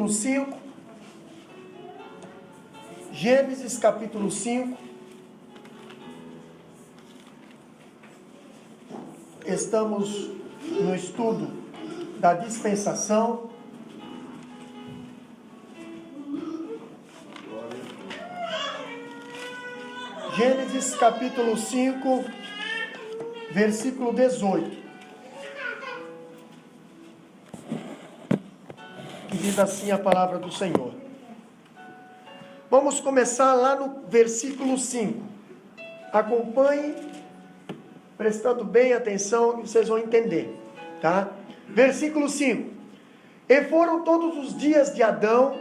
capítulo 5. Gênesis capítulo 5. Estamos no estudo da dispensação. Gênesis capítulo 5, versículo 18. Que diz assim a palavra do Senhor. Vamos começar lá no versículo 5. Acompanhe, prestando bem atenção, e vocês vão entender, tá? Versículo 5. E foram todos os dias de Adão,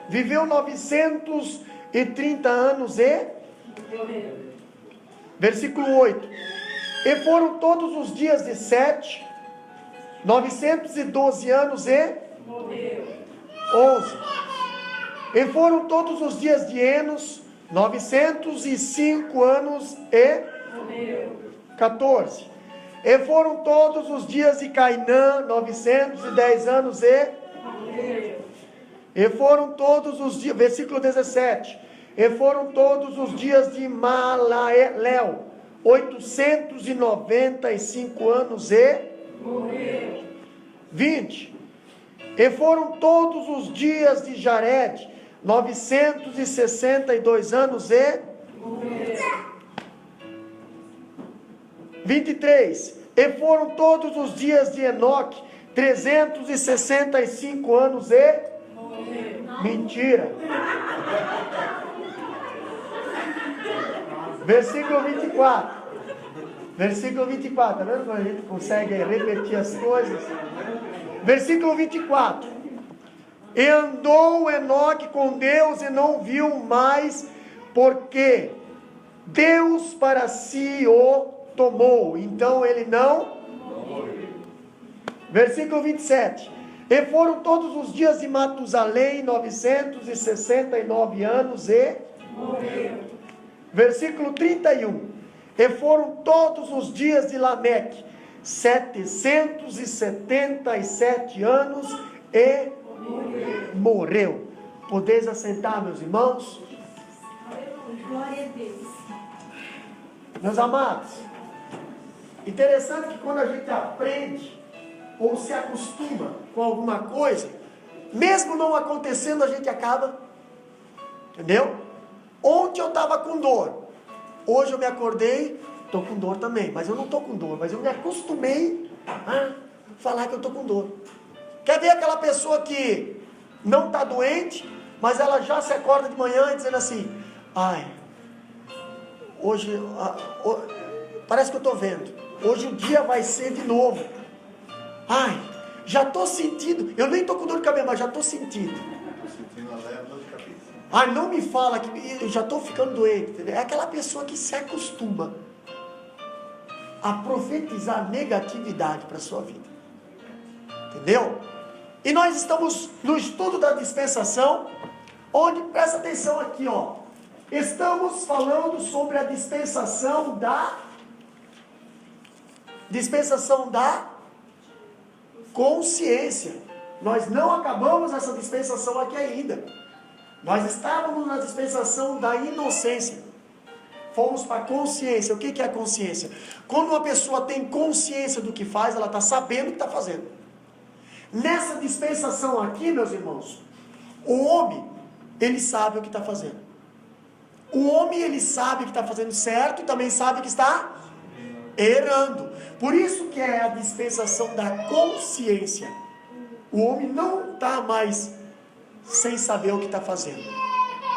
viveu 930 anos e... Versículo 8. E foram todos os dias de Sete, 912 anos e... 11. E foram todos os dias de Enos, 905 anos e... 14. E foram todos os dias de Cainã, 910 anos e... E foram todos os dias... Versículo 17. E foram todos os dias de Malaleel, 895 anos e... 20. E foram todos os dias de Jared, 962 anos e... 23. E foram todos os dias de Enoque, 365 anos e... Mentira. Versículo 24. Versículo 24. Tá vendo como a gente consegue repetir as coisas? Versículo 24. E andou Enoque com Deus e não viu mais, porque Deus para si o tomou. Então ele não... Versículo 27. E foram todos os dias de Matusalém, 969 anos e... Versículo 31. E foram todos os dias de Lameque, 777 anos e morreu. Podeis assentar, meus irmãos? Glória a Deus. Meus amados, interessante que quando a gente aprende ou se acostuma com alguma coisa, mesmo não acontecendo, a gente acaba, entendeu? Ontem eu estava com dor, hoje eu me acordei, estou com dor também, mas eu não estou com dor, mas eu me acostumei a falar que eu estou com dor. Quer ver aquela pessoa que não está doente, mas ela já se acorda de manhã dizendo assim, ai, hoje, parece que eu estou vendo, hoje o dia vai ser de novo, ai, já estou sentindo, eu nem estou com dor de cabeça, mas já estou sentindo. Ai, não me fala que eu já estou ficando doente, entendeu? É aquela pessoa que se acostuma a profetizar negatividade para a sua vida, entendeu? E nós estamos no estudo da dispensação, onde, presta atenção aqui, ó, estamos falando sobre a dispensação da consciência. Nós não acabamos essa dispensação aqui ainda. Nós estávamos na dispensação da inocência. Fomos para a consciência. O que é a consciência? Quando uma pessoa tem consciência do que faz, ela está sabendo o que está fazendo. Nessa dispensação aqui, meus irmãos, o homem, ele sabe o que está fazendo. O homem, ele sabe que está fazendo certo e também sabe que está errando. Por isso que é a dispensação da consciência. O homem não está mais sem saber o que está fazendo.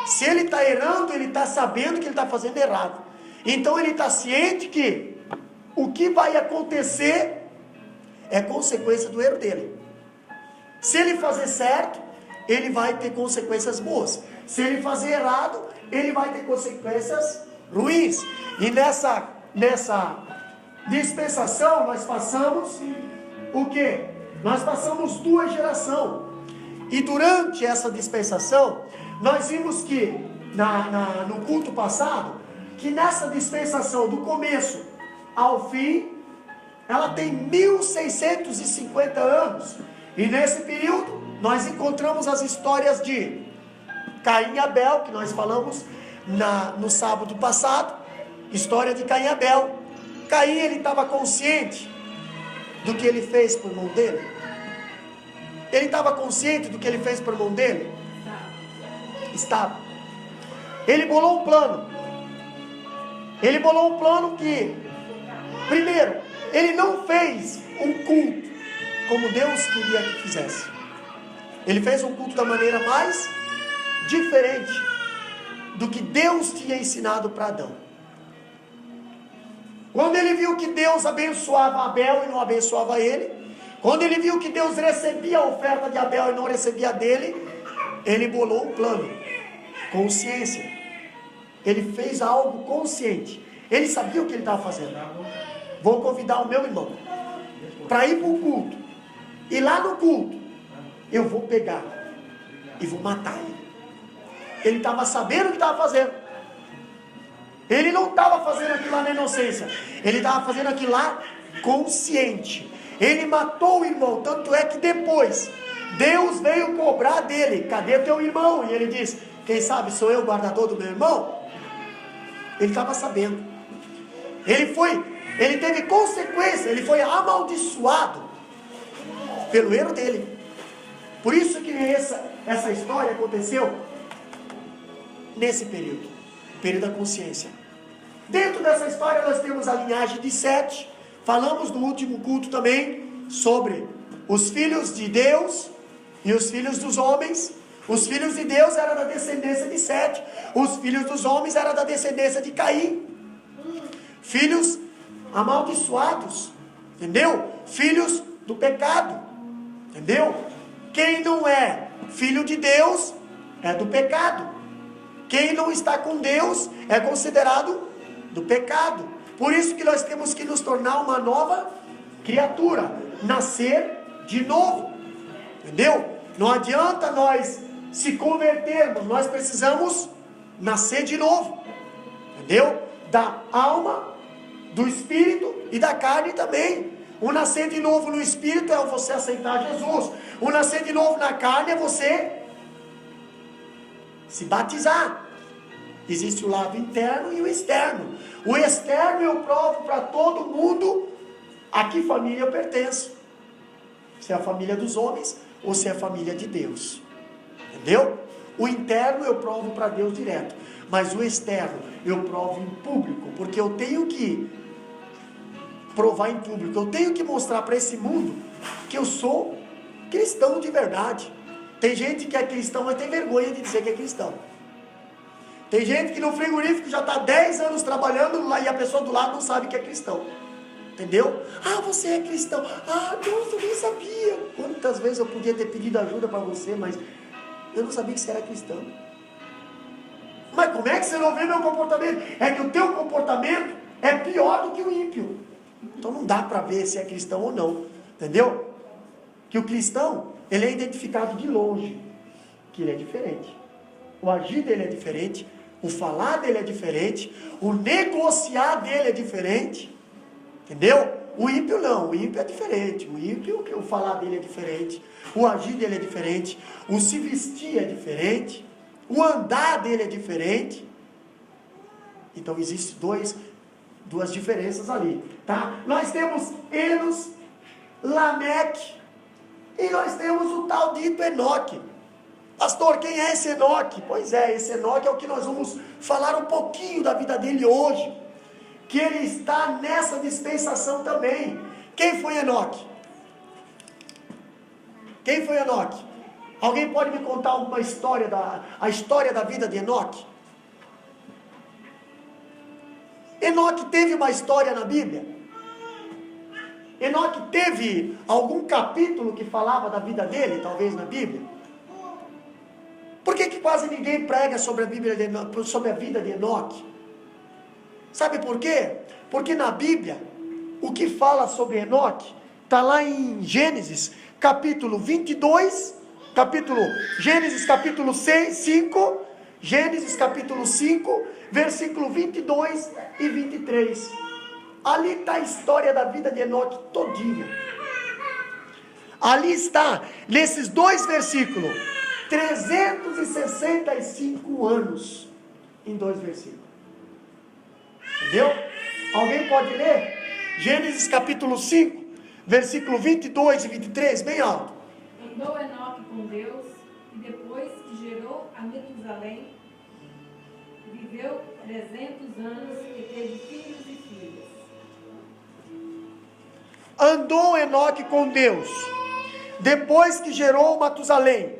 Se ele está errando, ele está sabendo que ele está fazendo errado. Então ele está ciente que o que vai acontecer é consequência do erro dele. Se ele fazer certo, ele vai ter consequências boas. Se ele fazer errado, ele vai ter consequências ruins. E nessa dispensação nós passamos o quê? Nós passamos 2 gerações. E durante essa dispensação, nós vimos que, no culto passado, que nessa dispensação, do começo ao fim, ela tem 1650 anos. E nesse período, nós encontramos as histórias de Caim e Abel, que nós falamos no sábado passado. História de Caim e Abel. Caim, ele estava consciente do que ele fez por mão dele? Ele estava consciente do que ele fez por mão dele? Estava. Ele bolou um plano. Ele bolou um plano que, primeiro, ele não fez um culto como Deus queria que fizesse. Ele fez um culto da maneira mais diferente do que Deus tinha ensinado para Adão. Quando ele viu que Deus abençoava Abel e não abençoava ele, quando ele viu que Deus recebia a oferta de Abel e não recebia a dele, ele bolou um plano, consciência. Ele fez algo consciente. Ele sabia o que ele estava fazendo. Vou convidar o meu irmão para ir para o culto. E lá no culto, eu vou pegar e vou matar ele. Ele estava sabendo o que estava fazendo. Ele não estava fazendo aquilo lá na inocência. Ele estava fazendo aquilo lá consciente. Ele matou o irmão. Tanto é que depois Deus veio cobrar dele. Cadê teu irmão? E ele diz: quem sabe sou eu o guardador do meu irmão? Ele estava sabendo. Ele teve consequência. Ele foi amaldiçoado pelo erro dele. Por isso que essa história aconteceu nesse período da consciência. Dentro dessa história nós temos a linhagem de Sete. Falamos no último culto também sobre os filhos de Deus e os filhos dos homens. Os filhos de Deus eram da descendência de Sete. Os filhos dos homens eram da descendência de Caim. Filhos amaldiçoados, entendeu? Filhos do pecado, entendeu? Quem não é filho de Deus é do pecado. Quem não está com Deus é considerado do pecado. Por isso que nós temos que nos tornar uma nova criatura, nascer de novo, entendeu? Não adianta nós se convertermos, nós precisamos nascer de novo, entendeu? Da alma, do espírito e da carne também. O nascer de novo no espírito é você aceitar Jesus. O nascer de novo na carne é você se batizar. Existe o lado interno e o externo. O externo eu provo para todo mundo a que família eu pertenço. Se é a família dos homens ou se é a família de Deus. Entendeu? O interno eu provo para Deus direto. Mas o externo eu provo em público. Porque eu tenho que provar em público. Eu tenho que mostrar para esse mundo que eu sou cristão de verdade. Tem gente que é cristão, mas tem vergonha de dizer que é cristão. Tem gente que no frigorífico já está 10 anos trabalhando lá e a pessoa do lado não sabe que é cristão. Entendeu? Ah, você é cristão. Ah, nossa, eu nem sabia. Quantas vezes eu podia ter pedido ajuda para você, mas eu não sabia que você era cristão. Mas como é que você não vê meu comportamento? É que o teu comportamento é pior do que o ímpio. Então não dá para ver se é cristão ou não. Entendeu? Que o cristão, ele é identificado de longe. Que ele é diferente. O agir dele é diferente. O falar dele é diferente. O negociar dele é diferente. Entendeu? O ímpio não. O ímpio é diferente. O ímpio, o falar dele é diferente. O agir dele é diferente. O se vestir é diferente. O andar dele é diferente. Então existem duas diferenças ali. Tá? Nós temos Enos, Lameque. E nós temos o tal dito Enoque. Pastor, quem é esse Enoque? Pois é, esse Enoque é o que nós vamos falar um pouquinho da vida dele hoje. Que ele está nessa dispensação também. Quem foi Enoque? Quem foi Enoque? Alguém pode me contar a história da vida de Enoque? Enoque teve uma história na Bíblia? Enoque teve algum capítulo que falava da vida dele, talvez na Bíblia? Por que quase ninguém prega sobre a vida de Enoque? Sabe por quê? Porque na Bíblia, o que fala sobre Enoque, está lá em Gênesis, capítulo 22, Gênesis capítulo 5, Gênesis capítulo 5, versículo 22 e 23. Ali está a história da vida de Enoque todinha. Ali está, nesses 2 versículos, 365 anos em 2 versículos. Entendeu? Alguém pode ler? Gênesis capítulo 5, versículo 22 e 23, bem alto. Andou Enoque com Deus, e depois que gerou a Metusalém, viveu 300 anos e teve filhos e filhas. Andou Enoque com Deus, depois que gerou Matusalém,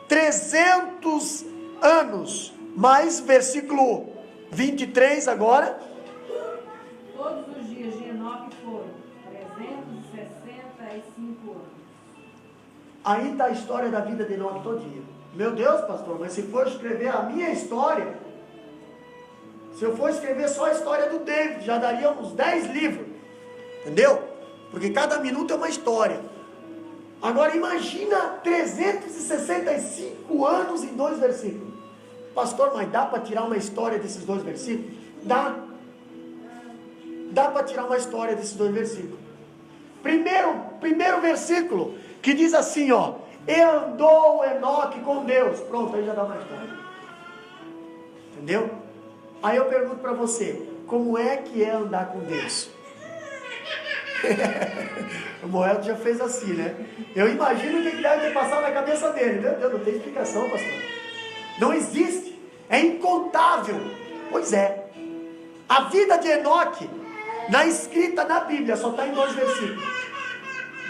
300 anos, mais versículo 23 agora. Todos os dias de Enoque foram 365 anos. Aí está a história da vida de Enoque todinha. Meu Deus, pastor, mas se for escrever a minha história, se eu for escrever só a história do David, já daria uns 10 livros. Entendeu? Porque cada minuto é uma história. Agora imagina 365 anos em 2 versículos. Pastor, mas dá para tirar uma história desses 2 versículos? Dá. Dá para tirar uma história desses 2 versículos. Primeiro versículo, que diz assim, ó: e andou Enoque com Deus. Pronto, aí já dá uma história. Entendeu? Aí eu pergunto para você, como é que é andar com Deus? O Moel já fez assim, né? Eu imagino o que deve ter passado na cabeça dele. Meu Deus, não tem explicação, pastor. Não existe. É incontável. Pois é. A vida de Enoque, na escrita na Bíblia, só está em 2 versículos.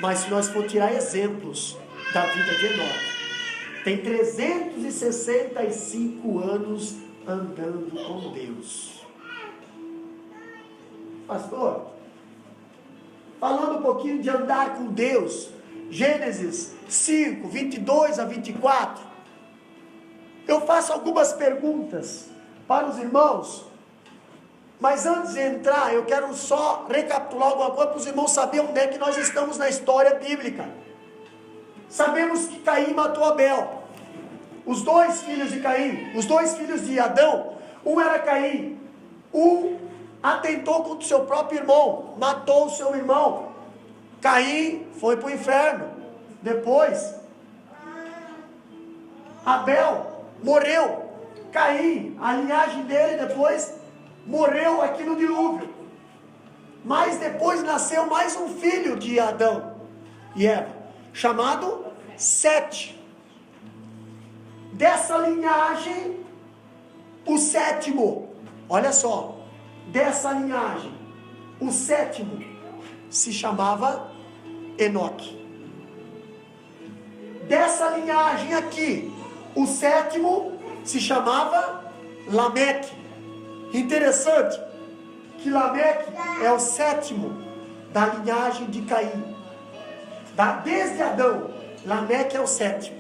Mas se nós for tirar exemplos da vida de Enoque, tem 365 anos andando com Deus. Pastor, falando um pouquinho de andar com Deus, Gênesis 5, 22 a 24, eu faço algumas perguntas para os irmãos, mas antes de entrar, eu quero só recapitular alguma coisa para os irmãos saberem onde é que nós estamos na história bíblica. Sabemos que Caim matou Abel. Os 2 filhos de Caim, os 2 filhos de Adão, um era Caim, um atentou contra o seu próprio irmão, matou o seu irmão. Caim foi para o inferno. Depois, Abel morreu. Caim, a linhagem dele depois morreu aqui no dilúvio. Mas depois nasceu mais um filho de Adão e Eva, chamado Sete. Dessa linhagem, o sétimo, olha só, dessa linhagem, o sétimo se chamava Enoque. Dessa linhagem aqui, o sétimo se chamava Lameque. Interessante que Lameque é o sétimo da linhagem de Caim. Desde Adão, Lameque é o sétimo.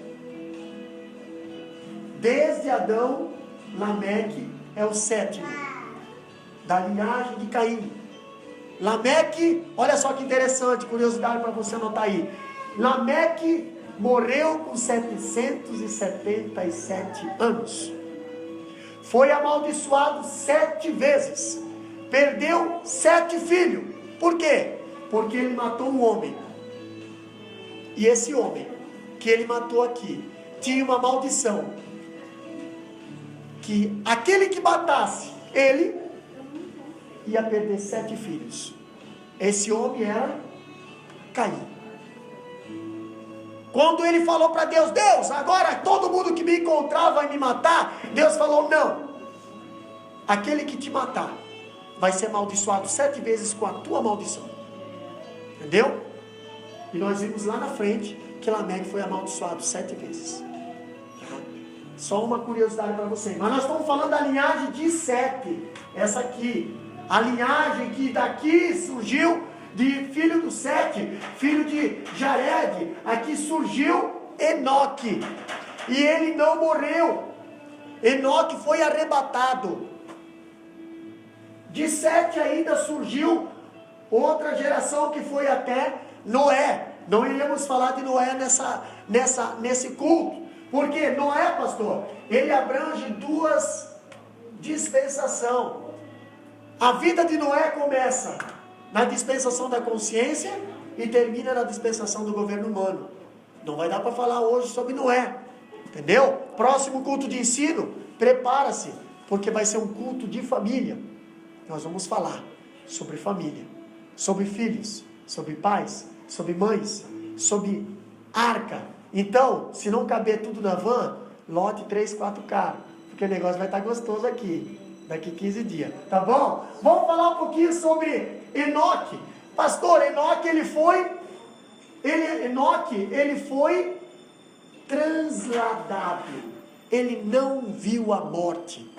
Desde Adão, Lameque é o sétimo da linhagem de Caim. Lameque, olha só que interessante, curiosidade para você anotar aí. Lameque morreu com 777 anos. Foi amaldiçoado 7 vezes. Perdeu 7 filhos. Por quê? Porque ele matou um homem. E esse homem que ele matou aqui tinha uma maldição, que aquele que matasse ele ia perder 7 filhos. Esse homem era Caim. Quando ele falou para Deus: Deus, agora todo mundo que me encontrar vai me matar. Deus falou: não, aquele que te matar vai ser amaldiçoado 7 vezes com a tua maldição. Entendeu? E nós vimos lá na frente que Lameque foi amaldiçoado 7 vezes. Só uma curiosidade para você. Mas nós estamos falando da linhagem de Sete. Essa aqui. A linhagem que daqui surgiu de filho do Sete, filho de Jared. Aqui surgiu Enoque. E ele não morreu. Enoque foi arrebatado. De Sete ainda surgiu outra geração que foi até Noé. Não iremos falar de Noé nesse culto. Porque Noé, pastor, ele abrange 2 dispensações. A vida de Noé começa na dispensação da consciência e termina na dispensação do governo humano. Não vai dar para falar hoje sobre Noé, entendeu? Próximo culto de ensino, prepara-se, porque vai ser um culto de família. Nós vamos falar sobre família, sobre filhos, sobre pais, sobre mães, sobre arca. Então, se não caber tudo na van, lote 3, 4 carros, porque o negócio vai estar gostoso aqui, daqui 15 dias, tá bom? Vamos falar um pouquinho sobre Enoque. Pastor, Enoque, ele foi transladado, ele não viu a morte.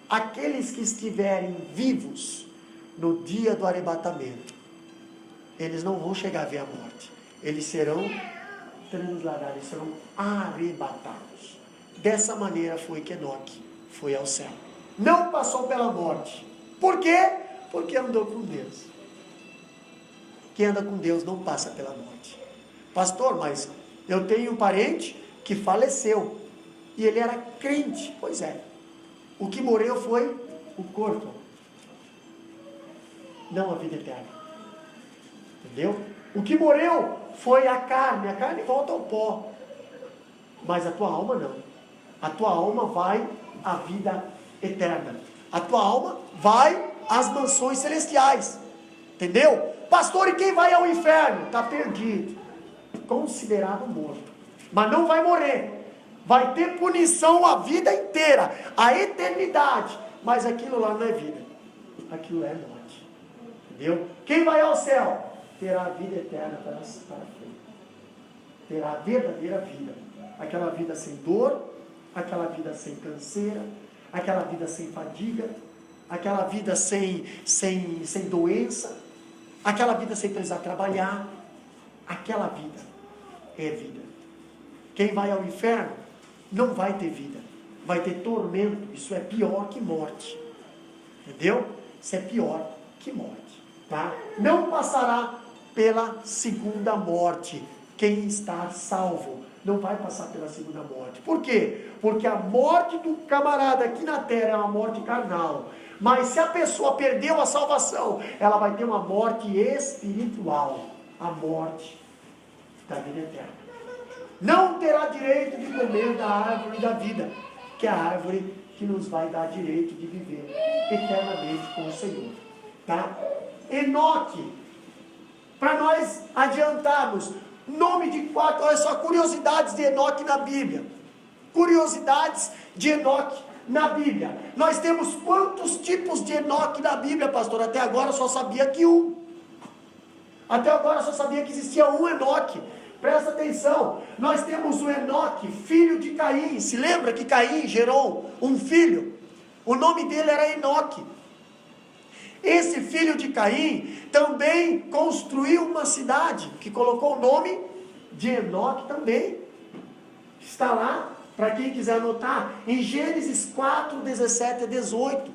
Aqueles que estiverem vivos no dia do arrebatamento, eles não vão chegar a ver a morte, eles serão transladados, eles serão arrebatados. Dessa maneira foi que Enoque foi ao céu, não passou pela morte. Por quê? Porque andou com Deus. Quem anda com Deus não passa pela morte. Pastor, mas eu tenho um parente que faleceu e ele era crente. Pois é, o que morreu foi o corpo, não a vida eterna. Entendeu? O que morreu foi a carne volta ao pó, mas a tua alma não. A tua alma vai à vida eterna, a tua alma vai às mansões celestiais. Entendeu? Pastor, e quem vai ao inferno? Está perdido, considerado morto, mas não vai morrer, vai ter punição a vida inteira, a eternidade, mas aquilo lá não é vida, aquilo é morte. Entendeu? Quem vai ao céu terá a vida eterna para frente, terá a verdadeira vida, aquela vida sem dor, aquela vida sem canseira, aquela vida sem fadiga, aquela vida sem doença, aquela vida sem precisar trabalhar. Aquela vida é vida. Quem vai ao inferno não vai ter vida, vai ter tormento. Isso é pior que morte, entendeu? Isso é pior que morte, tá? Não passará pela segunda morte. Quem está salvo não vai passar pela segunda morte. Por quê? Porque a morte do camarada aqui na terra é uma morte carnal. Mas se a pessoa perdeu a salvação, ela vai ter uma morte espiritual, a morte da vida eterna. Não terá direito de comer da árvore da vida, que é a árvore que nos vai dar direito de viver eternamente com o Senhor, tá? Enoque, para nós adiantarmos, nome de 4, olha só, curiosidades de Enoque na Bíblia. Curiosidades de Enoque na Bíblia. Nós temos quantos tipos de Enoque na Bíblia, pastor? Até agora eu só sabia que um. Até agora eu só sabia que existia um Enoque. Presta atenção. Nós temos o Enoque, filho de Caim. Se lembra que Caim gerou um filho? O nome dele era Enoque. Esse filho de Caim também construiu uma cidade, que colocou o nome de Enoque também. Está lá, para quem quiser anotar, em Gênesis 4, 17 a 18,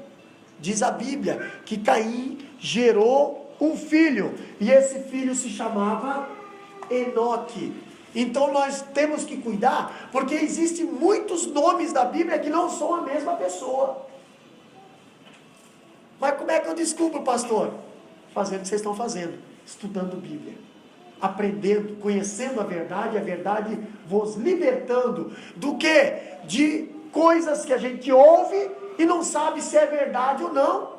diz a Bíblia que Caim gerou um filho, e esse filho se chamava Enoque. Então nós temos que cuidar, porque existem muitos nomes da Bíblia que não são a mesma pessoa. Mas como é que eu descubro, pastor? Fazendo o que vocês estão fazendo, estudando Bíblia, aprendendo, conhecendo a verdade vos libertando do que? De coisas que a gente ouve e não sabe se é verdade ou não.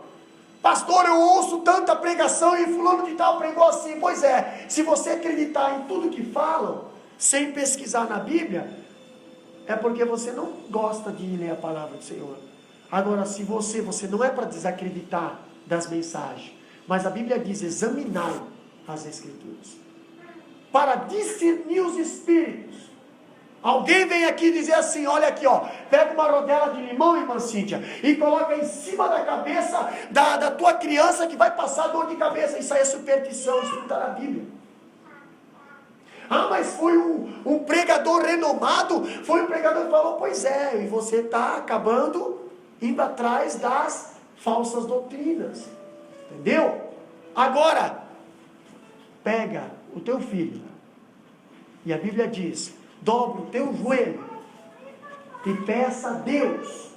Pastor, eu ouço tanta pregação e fulano de tal pregou assim. Pois é, se você acreditar em tudo que falam, sem pesquisar na Bíblia, é porque você não gosta de ler a palavra do Senhor. Agora, se você não é para desacreditar das mensagens, mas a Bíblia diz, examinai as Escrituras, para discernir os espíritos. Alguém vem aqui dizer assim, olha aqui, ó, pega uma rodela de limão, irmã Cíntia, e coloca em cima da cabeça da tua criança que vai passar dor de cabeça. Isso aí é superstição, isso não está na Bíblia. Ah, mas foi um pregador renomado, foi um pregador que falou, pois é, e você está acabando indo atrás das falsas doutrinas, entendeu? Agora, pega o teu filho, e a Bíblia diz, dobra o teu joelho, e peça a Deus,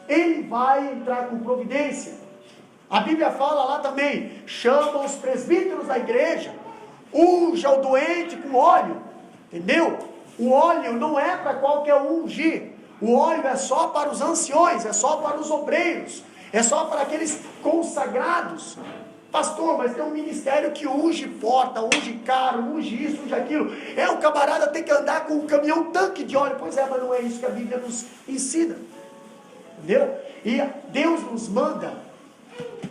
Ele vai entrar com providência. A Bíblia fala lá também, chama os presbíteros da igreja, unja o doente com óleo, entendeu? O óleo não é para qualquer um ungir, o óleo é só para os anciões, é só para os obreiros, é só para aqueles consagrados. Pastor, mas tem um ministério que unge porta, unge carro, unge isso, unge aquilo. O camarada tem que andar com um caminhão tanque de óleo. Pois é, mas não é isso que a Bíblia nos ensina. Entendeu? E Deus nos manda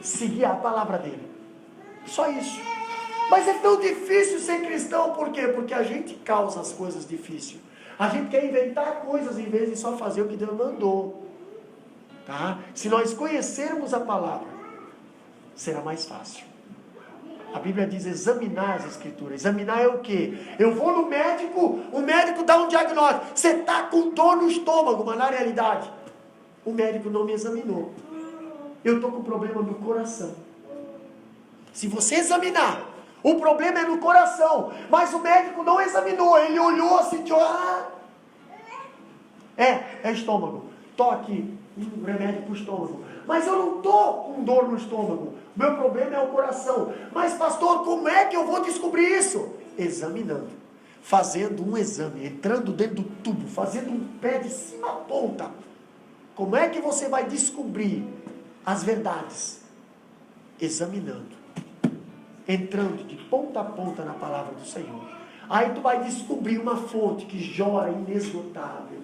seguir a palavra dele. Só isso. Mas é tão difícil ser cristão, por quê? Porque a gente causa as coisas difíceis. A gente quer inventar coisas em vez de só fazer o que Deus mandou. Tá? Se nós conhecermos a palavra, será mais fácil. A Bíblia diz examinar as escrituras. Examinar é o quê? Eu vou no médico, o médico dá um diagnóstico. Você está com dor no estômago, mas na realidade, o médico não me examinou. Eu estou com problema no coração. Se você examinar, o problema é no coração, mas o médico não examinou. Ele olhou assim, é estômago. Toque um remédio para o estômago. Mas eu não estou com dor no estômago. Meu problema é o coração. Mas pastor, como é que eu vou descobrir isso? Examinando. Fazendo um exame. Entrando dentro do tubo. Fazendo um pé de cima a ponta. Como é que você vai descobrir as verdades? Examinando. Entrando de ponta a ponta na palavra do Senhor. Aí tu vai descobrir uma fonte que jora inesgotável.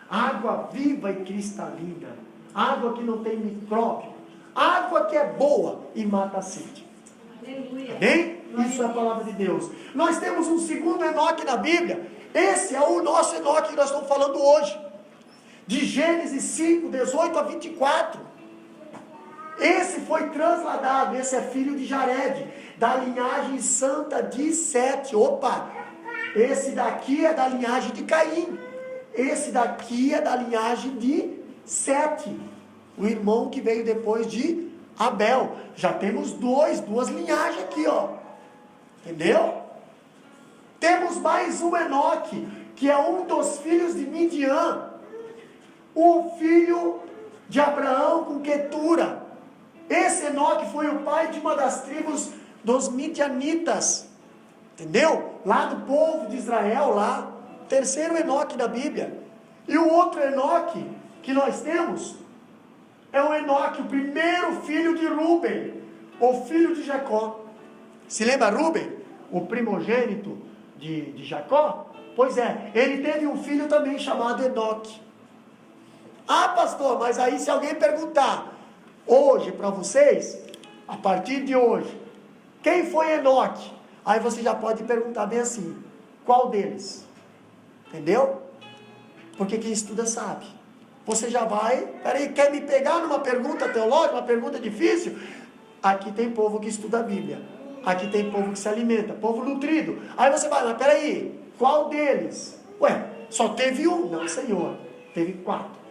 Água viva e cristalina. Água que não tem micróbio. Água que é boa e mata a sede. Aleluia. Amém? Isso é a palavra de Deus. Nós temos um segundo Enoque na Bíblia. Esse é o nosso Enoque que nós estamos falando hoje. De Gênesis 5, 18 a 24. Esse foi transladado. Esse é filho de Jared, da linhagem santa de Sete. Opa! Esse daqui é da linhagem de Caim. Esse daqui é da linhagem de Sete, o irmão que veio depois de Abel. Já temos duas linhagens aqui, ó. Entendeu? Temos mais um Enoque, que é um dos filhos de Midian, o filho de Abraão com Quetura. Esse Enoque foi o pai de uma das tribos dos midianitas. Entendeu? Lá do povo de Israel, lá. Terceiro Enoque da Bíblia. E o outro Enoque que nós temos é o Enoque, o primeiro filho de Rúben, o filho de Jacó. Se lembra Rúben? O primogênito de Jacó? Pois é, ele teve um filho também chamado Enoque. Ah, pastor, mas aí se alguém perguntar hoje para vocês, a partir de hoje, quem foi Enoque? Aí você já pode perguntar bem assim, qual deles? Entendeu? Porque quem estuda sabe. Você já vai, peraí, quer me pegar numa pergunta teológica, uma pergunta difícil? Aqui tem povo que estuda a Bíblia. Aqui tem povo que se alimenta, povo nutrido. Aí você vai, mas peraí, qual deles? Ué, só teve um? Não, Senhor, teve 4.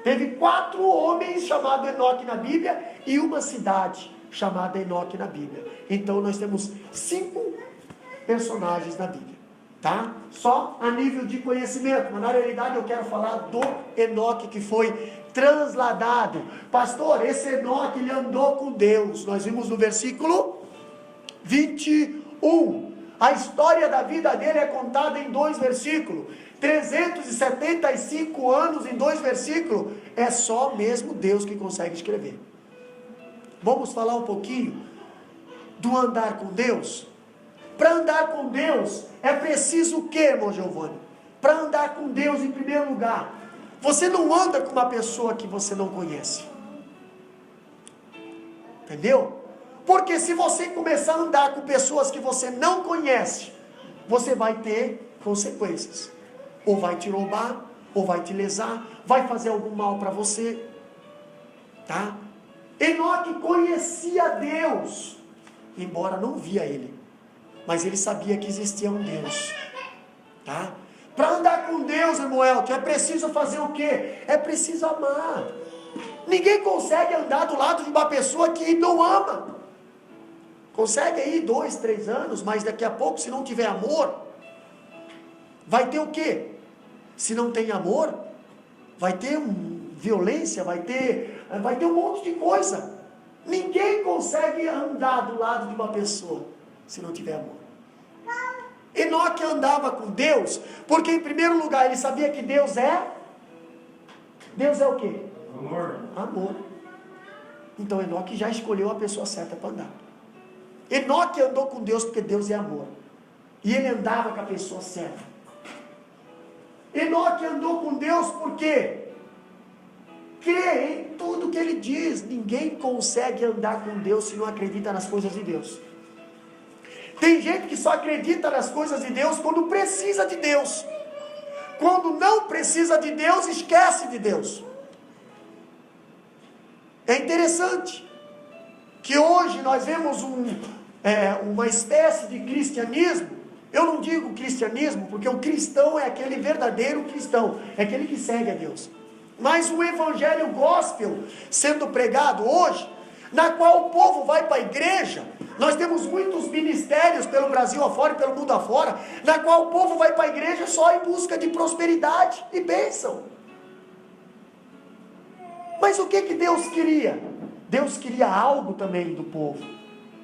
Teve 4 homens chamados Enoque na Bíblia e uma cidade chamada Enoque na Bíblia. Então nós temos 5 personagens na Bíblia. Tá? Só a nível de conhecimento, mas na realidade eu quero falar do Enoque que foi transladado. Pastor, esse Enoque ele andou com Deus. Nós vimos no versículo 21. A história da vida dele é contada em 2 versículos. 375 anos em 2 versículos. É só mesmo Deus que consegue escrever. Vamos falar um pouquinho do andar com Deus? Para andar com Deus, é preciso o que, irmão Giovanni? Para andar com Deus, em primeiro lugar, você não anda com uma pessoa que você não conhece. Entendeu? Porque se você começar a andar com pessoas que você não conhece, você vai ter consequências. Ou vai te roubar, ou vai te lesar, vai fazer algum mal para você. Tá? Enoque conhecia Deus, embora não via Ele. Mas ele sabia que existia um Deus. Tá? Para andar com Deus, irmão Elton, é preciso fazer o quê? É preciso amar. Ninguém consegue andar do lado de uma pessoa que não ama. Consegue aí 2, 3 anos, mas daqui a pouco, se não tiver amor, vai ter o quê? Se não tem amor, vai ter violência, vai ter um monte de coisa. Ninguém consegue andar do lado de uma pessoa se não tiver amor. Enoque andava com Deus, porque em primeiro lugar ele sabia que Deus é o quê? Amor. Então Enoque já escolheu a pessoa certa para andar. Enoque andou com Deus porque Deus é amor. E ele andava com a pessoa certa. Enoque andou com Deus porque crê em tudo que ele diz. Ninguém consegue andar com Deus se não acredita nas coisas de Deus. Tem gente que só acredita nas coisas de Deus quando precisa de Deus. Quando não precisa de Deus, esquece de Deus. É interessante que hoje nós vemos uma espécie de cristianismo. Eu não digo cristianismo, porque o cristão é aquele verdadeiro cristão, é aquele que segue a Deus. Mas o evangelho gospel sendo pregado hoje, na qual o povo vai para a igreja, nós temos muitos ministérios pelo Brasil afora e pelo mundo afora, na qual o povo vai para a igreja só em busca de prosperidade e bênção. Mas o que Deus queria? Deus queria algo também do povo.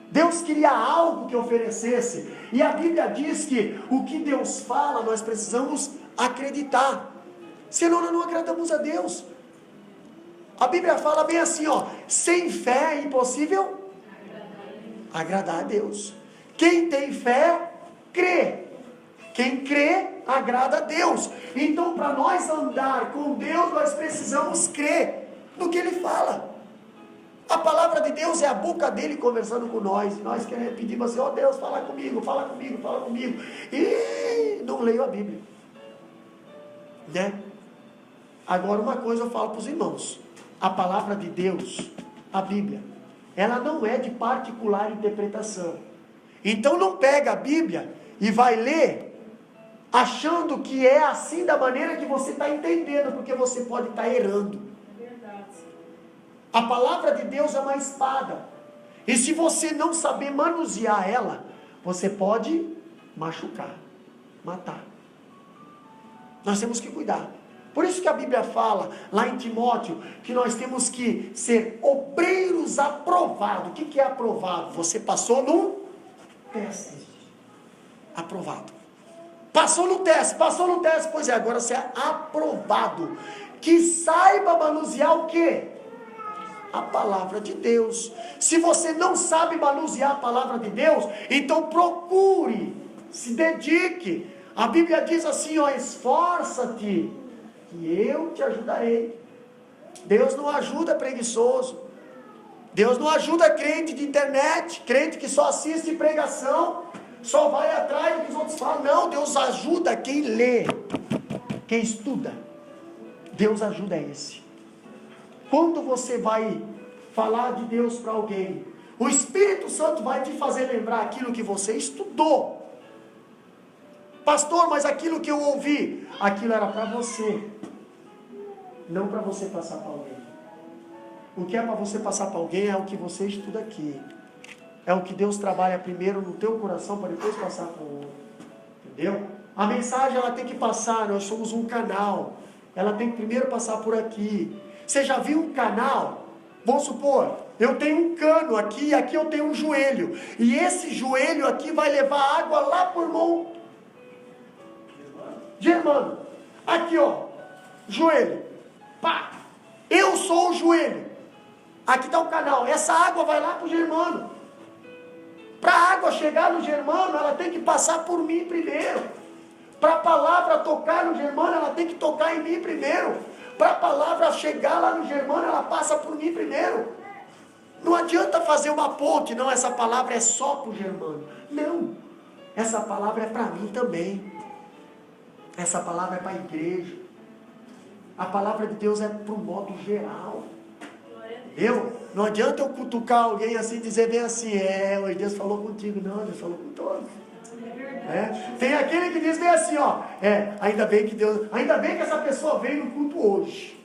Deus queria algo que oferecesse. E a Bíblia diz que o que Deus fala, nós precisamos acreditar. Senão nós não agradamos a Deus. A Bíblia fala bem assim, sem fé é impossível agradar a Deus. Quem tem fé, crê. Quem crê, agrada a Deus. Então, para nós andar com Deus, nós precisamos crer no que Ele fala. A palavra de Deus é a boca dele conversando com nós. E nós pedimos assim, Deus, fala comigo, fala comigo, fala comigo. E não leio a Bíblia. Né? Agora, uma coisa eu falo para os irmãos. A palavra de Deus, a Bíblia, ela não é de particular interpretação. Então não pega a Bíblia e vai ler achando que é assim da maneira que você está entendendo, porque você pode estar errando. A palavra de Deus é uma espada. E se você não saber manusear ela, você pode machucar, matar. Nós temos que cuidar. Por isso que a Bíblia fala, lá em Timóteo, que nós temos que ser obreiros aprovados. O que é aprovado? Você passou no teste. Aprovado. Passou no teste, pois é, agora você é aprovado. Que saiba manusear o quê? A palavra de Deus. Se você não sabe manusear a palavra de Deus, então procure, se dedique. A Bíblia diz assim, esforça-te, que eu te ajudarei. Deus não ajuda preguiçoso. Deus não ajuda crente de internet, crente que só assiste pregação, só vai atrás do que os outros falam. Não, Deus ajuda quem lê, quem estuda. Deus ajuda esse. Quando você vai falar de Deus para alguém, o Espírito Santo vai te fazer lembrar aquilo que você estudou. Pastor, mas aquilo que eu ouvi, aquilo era para você, não para você passar para alguém. O que é para você passar para alguém é o que você estuda aqui. É o que Deus trabalha primeiro no teu coração para depois passar para o outro. Entendeu? A mensagem ela tem que passar, nós somos um canal. Ela tem que primeiro passar por aqui. Você já viu um canal? Vamos supor, eu tenho um cano aqui e aqui eu tenho um joelho. E esse joelho aqui vai levar água lá por mão. Germano. Aqui joelho. Pá. Eu sou o joelho. Aqui está o canal. Essa água vai lá para o Germano. Para a água chegar no Germano, ela tem que passar por mim primeiro. Para a palavra tocar no Germano, ela tem que tocar em mim primeiro. Para a palavra chegar lá no Germano, ela passa por mim primeiro. Não adianta fazer uma ponte. Não, essa palavra é só para o Germano. Não. Essa palavra é para mim também. Essa palavra é para a igreja. A palavra de Deus é para o modo geral. Não adianta eu cutucar alguém assim e dizer bem assim, hoje Deus falou contigo. Não, Deus falou com todos. Tem aquele que diz bem assim, ainda bem que essa pessoa veio no culto hoje.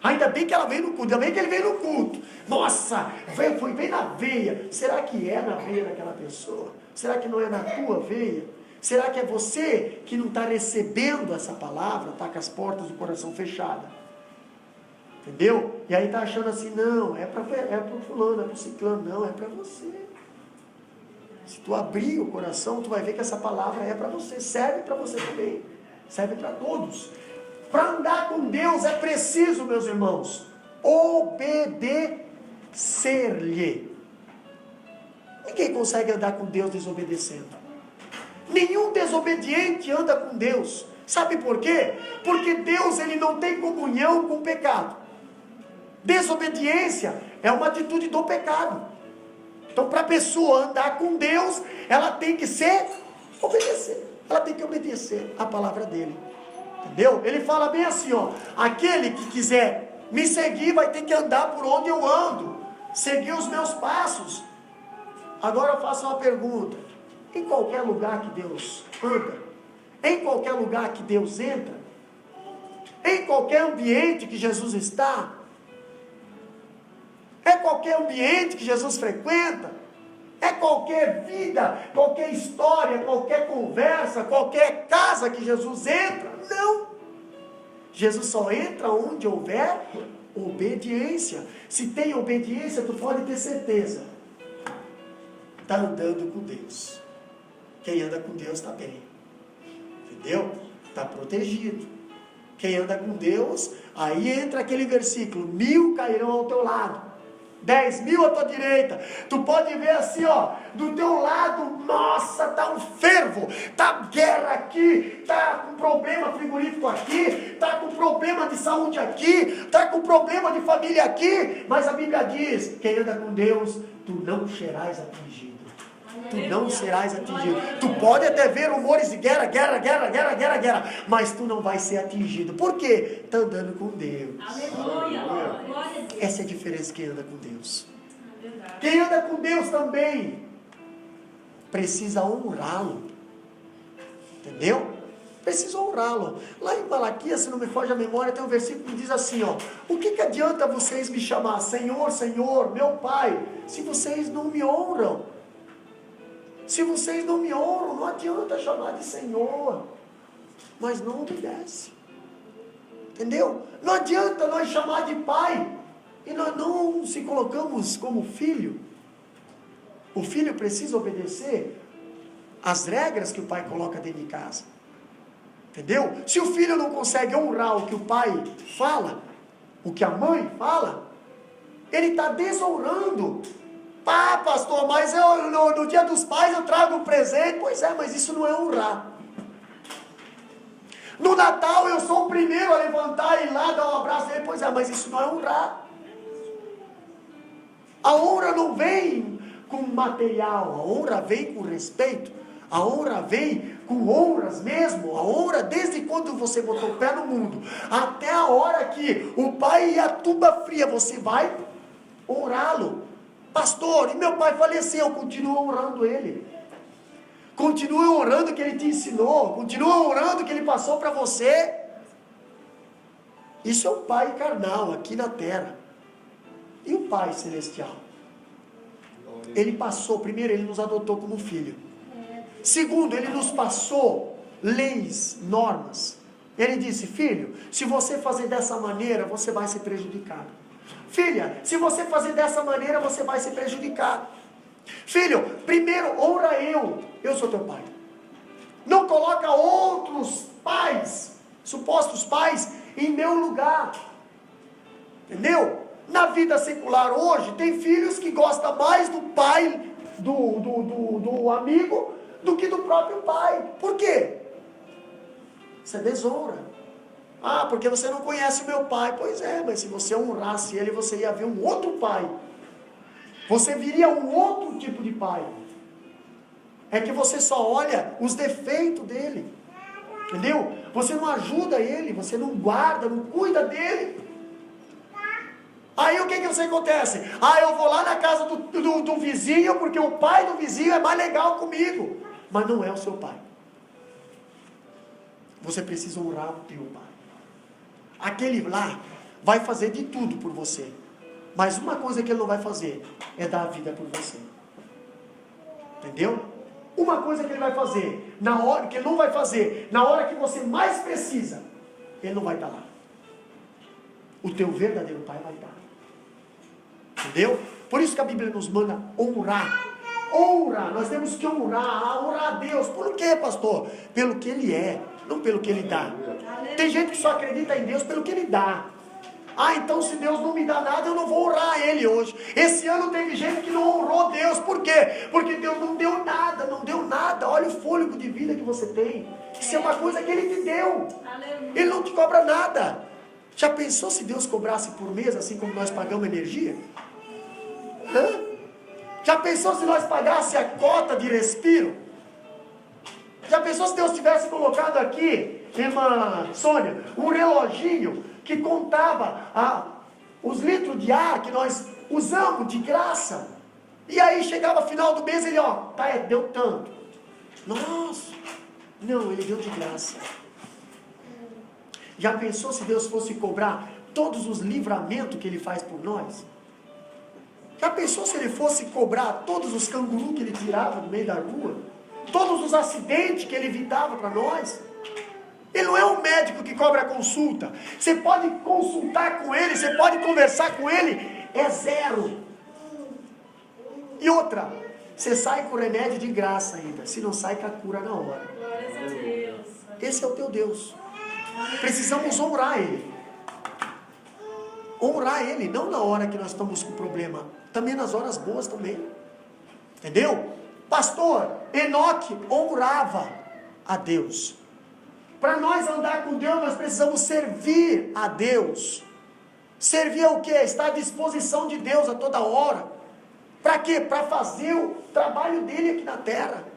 Ainda bem que ela veio no culto, ainda bem que ele veio no culto. Nossa, foi bem na veia. Será que é na veia daquela pessoa? Será que não é na tua veia? Será que é você que não está recebendo essa palavra, está com as portas do coração fechadas? Entendeu? E aí está achando assim, não, é para o fulano, é para o ciclano. Não, é para você. Se tu abrir o coração, tu vai ver que essa palavra é para você, serve para você também, serve para todos. Para andar com Deus é preciso, meus irmãos, obedecer-lhe. Ninguém consegue andar com Deus desobedecendo. Nenhum desobediente anda com Deus. Sabe por quê? Porque Deus, ele não tem comunhão com o pecado. Desobediência é uma atitude do pecado. Então, para a pessoa andar com Deus, ela tem que obedecer. Ela tem que obedecer a palavra dele. Entendeu? Ele fala bem assim, ó. Aquele que quiser me seguir vai ter que andar por onde eu ando. Seguir os meus passos. Agora eu faço uma pergunta. Em qualquer lugar que Deus anda, em qualquer lugar que Deus entra, em qualquer ambiente que Jesus está, é qualquer ambiente que Jesus frequenta, é qualquer vida, qualquer história, qualquer conversa, qualquer casa que Jesus entra. Não. Jesus só entra onde houver obediência. Se tem obediência, tu pode ter certeza. Está andando com Deus. Quem anda com Deus está bem. Entendeu? Está protegido. Quem anda com Deus, aí entra aquele versículo: 1000 cairão ao teu lado, 10.000 à tua direita. Tu pode ver assim, ó, do teu lado, nossa, tá um fervo, tá guerra aqui, tá com problema frigorífico aqui, tá com problema de saúde aqui, tá com problema de família aqui, mas a Bíblia diz: quem anda com Deus, tu não serás atingido. Tu não serás atingido. Tu pode até ver rumores de guerra, mas tu não vai ser atingido. Por quê? Está andando com Deus. Aleluia. Essa é a diferença quem anda com Deus. Quem anda com Deus também precisa honrá-lo. Entendeu? Precisa honrá-lo. Lá em Malaquias, se não me foge a memória, tem um versículo que diz assim, ó: o que adianta vocês me chamar Senhor, Senhor, meu Pai, se vocês não me honram? Se vocês não me honram, não adianta chamar de Senhor, mas não obedece. Entendeu? Não adianta nós chamar de Pai e nós não se colocamos como filho. O filho precisa obedecer às regras que o pai coloca dentro de casa. Entendeu? Se o filho não consegue honrar o que o pai fala, o que a mãe fala, ele está desonrando. Ah, pastor, mas no dia dos pais eu trago um presente. Pois é, mas isso não é honrar. No Natal eu sou o primeiro a levantar e ir lá dar um abraço nele. Pois é, mas isso não é honrar. A honra não vem com material, a honra vem com respeito. A honra vem com honras mesmo. A honra desde quando você botou o pé no mundo até a hora que o pai e a tuba fria, você vai honrá-lo. Pastor, e meu pai faleceu, continua honrando ele. Continua honrando o que ele te ensinou. Continua honrando o que ele passou para você. Isso é um pai carnal aqui na terra. E o pai celestial? Ele passou, primeiro, ele nos adotou como filho. Segundo, ele nos passou leis, normas. Ele disse: filho, se você fazer dessa maneira, você vai ser prejudicado. Filha, se você fazer dessa maneira, você vai ser prejudicado. Filho, primeiro honra eu sou teu pai. Não coloca outros pais, supostos pais, em meu lugar. Entendeu? Na vida secular hoje, tem filhos que gostam mais do pai, do amigo, do que do próprio pai. Por quê? Isso é desonra. Ah, porque você não conhece o meu pai. Pois é, mas se você honrasse ele, você ia ver um outro pai. Você viria um outro tipo de pai. É que você só olha os defeitos dele. Entendeu? Você não ajuda ele, você não guarda, não cuida dele. Aí o que você acontece? Ah, eu vou lá na casa do vizinho, porque o pai do vizinho é mais legal comigo. Mas não é o seu pai. Você precisa honrar o teu pai. Aquele lá vai fazer de tudo por você. Mas uma coisa que ele não vai fazer é dar a vida por você. Entendeu? Uma coisa que ele vai fazer, na hora que ele não vai fazer, na hora que você mais precisa, ele não vai estar lá. O teu verdadeiro pai vai estar. Entendeu? Por isso que a Bíblia nos manda honrar. honra, nós temos que honrar a Deus. Por quê, pastor? Pelo que Ele é, não pelo que Ele dá. Tem gente que só acredita em Deus pelo que Ele dá. Então se Deus não me dá nada, eu não vou honrar Ele hoje. Esse ano teve gente que não honrou Deus. Por quê? Porque Deus não deu nada, não deu nada. Olha o fôlego de vida que você tem. Isso é uma coisa que Ele te deu. Ele não te cobra nada. Já pensou se Deus cobrasse por mês, assim como nós pagamos energia? Já pensou se nós pagasse a cota de respiro? Já pensou se Deus tivesse colocado aqui, irmã Sônia, um reloginho que contava os litros de ar que nós usamos de graça? E aí chegava final do mês, ele deu tanto. Nossa, não, ele deu de graça. Já pensou se Deus fosse cobrar todos os livramentos que Ele faz por nós? Já pensou se Ele fosse cobrar todos os cangurus que Ele tirava no meio da rua? Todos os acidentes que Ele evitava para nós? Ele não é um médico que cobra consulta. Você pode consultar com Ele, você pode conversar com Ele, é zero. E outra, você sai com remédio de graça ainda, se não sai com a cura na hora. Glórias a Deus. Esse é o teu Deus. Precisamos honrar Ele. Honrar Ele, não na hora que nós estamos com problema, também nas horas boas também. Entendeu? Pastor, Enoque honrava a Deus. Para nós andar com Deus, nós precisamos servir a Deus. Servir é o quê? Estar à disposição de Deus a toda hora. Para quê? Para fazer o trabalho dele aqui na terra.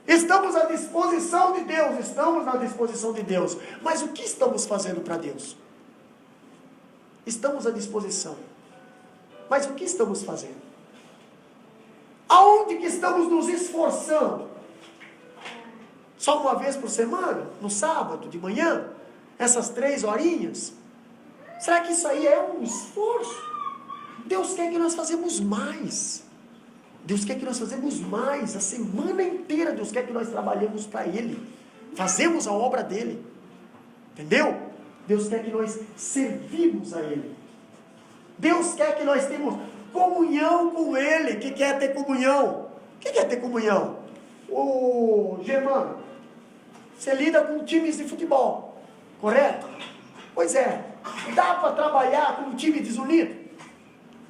Estamos à disposição de Deus, estamos à disposição de Deus. Mas o que estamos fazendo para Deus? Estamos à disposição. Mas o que estamos fazendo? Aonde que estamos nos esforçando? Só uma vez por semana? No sábado, de manhã? Essas 3 horinhas? Será que isso aí é um esforço? Deus quer que nós façamos mais. Deus quer que nós fazemos mais, a semana inteira Deus quer que nós trabalhemos para Ele, fazemos a obra dEle, entendeu? Deus quer que nós servimos a Ele, Deus quer que nós tenhamos comunhão com Ele. O que quer ter comunhão? O que quer ter comunhão? Ô Germano, você lida com times de futebol, correto? Pois é, dá para trabalhar com um time desunido?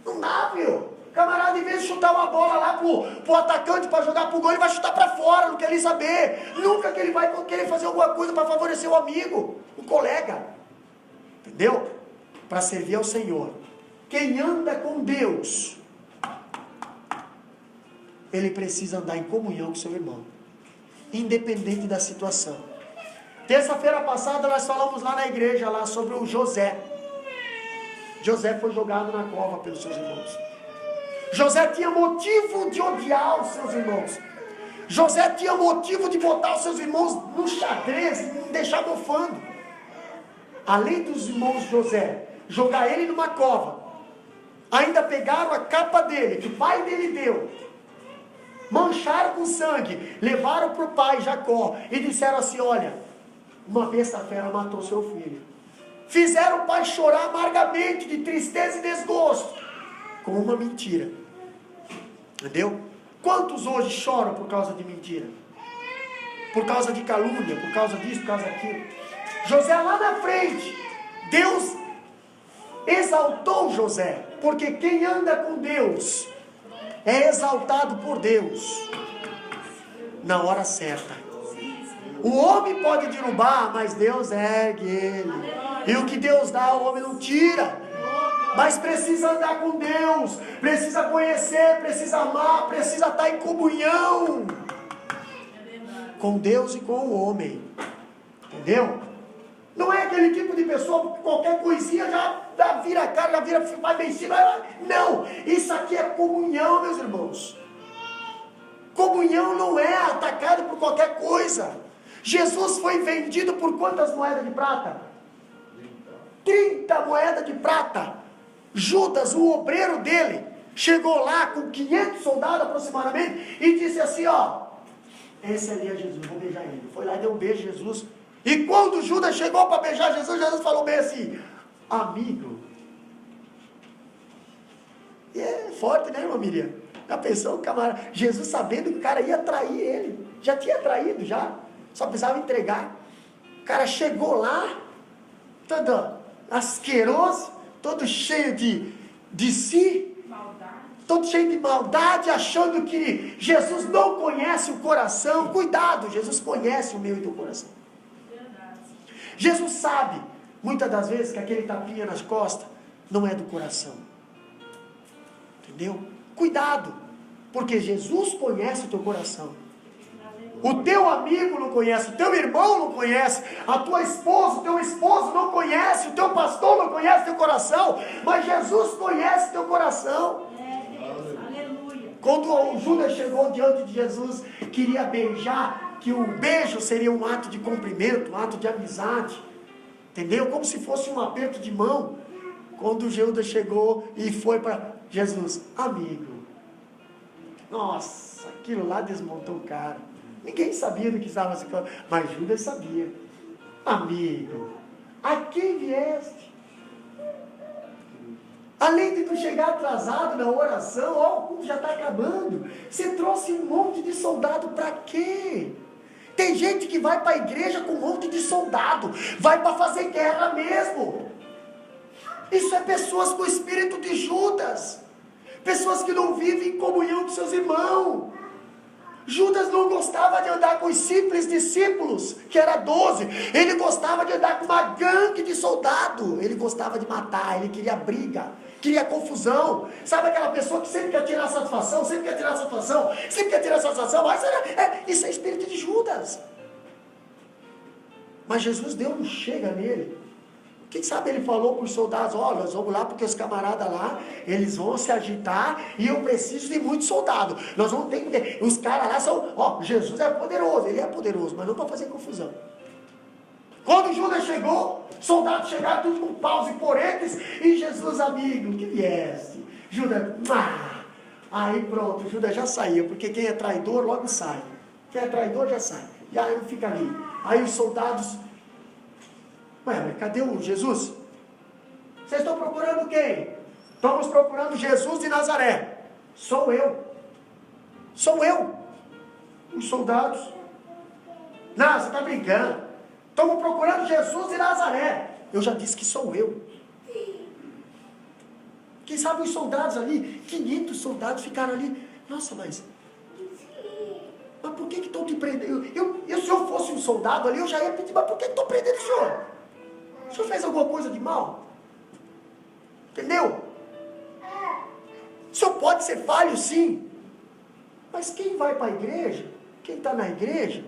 Não dá, viu? Camarada, em vez de chutar uma bola lá pro atacante para jogar pro gol, ele vai chutar para fora, não quer nem saber. Nunca que ele vai querer fazer alguma coisa para favorecer o amigo, o colega. Entendeu? Para servir ao Senhor. Quem anda com Deus, ele precisa andar em comunhão com seu irmão, independente da situação. Terça-feira passada nós falamos lá na igreja lá sobre o José. José foi jogado na cova pelos seus irmãos. José tinha motivo de odiar os seus irmãos. José tinha motivo de botar os seus irmãos no xadrez e deixar mofando. Além dos irmãos de José jogar ele numa cova, ainda pegaram a capa dele, que o pai dele deu, mancharam com sangue, levaram para o pai Jacó e disseram assim: olha, uma besta fera matou seu filho. Fizeram o pai chorar amargamente de tristeza e desgosto com uma mentira. Entendeu? Quantos hoje choram por causa de mentira? Por causa de calúnia, por causa disso, por causa daquilo. José lá na frente, Deus exaltou José, porque quem anda com Deus é exaltado por Deus na hora certa. O homem pode derrubar, mas Deus ergue ele. E o que Deus dá, o homem não tira. Mas precisa andar com Deus, precisa conhecer, precisa amar, precisa estar em comunhão com Deus e com o homem. Entendeu? Não é aquele tipo de pessoa que qualquer coisinha já vira a cara, já vira, vai bem em cima. Não, isso aqui é comunhão, meus irmãos. Comunhão não é atacado por qualquer coisa. Jesus foi vendido por quantas moedas de prata? 30 moedas de prata. Judas, o obreiro dele, chegou lá com 500 soldados aproximadamente e disse assim: ó, esse ali é Jesus, vou beijar ele. Foi lá e deu um beijo a Jesus. E quando Judas chegou para beijar Jesus, Jesus falou bem assim: amigo. E é forte, né, irmã Miriam? Já pensou o camarada? Jesus sabendo que o cara ia trair ele. Já tinha traído, já. Só precisava entregar. O cara chegou lá, todo asqueroso, todo cheio de si. Todo cheio de maldade, achando que Jesus não conhece o coração. Cuidado, Jesus conhece o meu e teu coração. Jesus sabe, muitas das vezes, que aquele tapinha nas costas não é do coração. Entendeu? Cuidado, porque Jesus conhece o teu coração. O teu amigo não conhece, o teu irmão não conhece, a tua esposa, o teu esposo não conhece, o teu pastor não conhece o teu coração, mas Jesus conhece o teu coração. Quando o Judas chegou diante de Jesus, queria beijar, que o beijo seria um ato de cumprimento, um ato de amizade, entendeu? Como se fosse um aperto de mão. Quando o Judas chegou e foi para Jesus, amigo, nossa, aquilo lá desmontou o cara. Ninguém sabia do que estava se falando, mas Judas sabia. Amigo, a quem vieste? Além de tu chegar atrasado na oração, ó, o culto já está acabando. Você trouxe um monte de soldado para quê? Tem gente que vai para a igreja com um monte de soldado. Vai para fazer guerra mesmo. Isso é pessoas com o espírito de Judas. Pessoas que não vivem em comunhão com seus irmãos. Judas não gostava de andar com os simples discípulos, que era 12. Ele gostava de andar com uma gangue de soldado. Ele gostava de matar, ele queria briga, queria confusão. Sabe aquela pessoa que sempre quer tirar satisfação, sempre quer tirar satisfação, sempre quer tirar satisfação? Mas isso é espírito de Judas. Mas Jesus deu um chega nele. Quem sabe ele falou para os soldados, olha, nós vamos lá porque os camaradas lá, eles vão se agitar e eu preciso de muitos soldados. Nós vamos ter que ter, os caras lá são, Jesus é poderoso, ele é poderoso, mas não para fazer confusão. Quando Judas chegou, soldados chegaram tudo com paus e poretes, e Jesus, amigo, que viesse. Judas, aí pronto, Judas já saía, porque quem é traidor logo sai. Quem é traidor já sai, já não fica ali. Aí os soldados, mas cadê o Jesus? Vocês estão procurando quem? Estamos procurando Jesus de Nazaré. Sou eu. Sou eu. Os soldados. Não, você está brincando. Estamos procurando Jesus de Nazaré. Eu já disse que sou eu. Quem sabe os soldados ali, 500 soldados ficaram ali. Nossa, mas por que estão te prendendo? Se eu fosse um soldado ali, eu já ia pedir, mas por que estão prendendo o senhor? O senhor fez alguma coisa de mal? Entendeu? O senhor pode ser falho, sim. Mas quem vai para a igreja, quem está na igreja,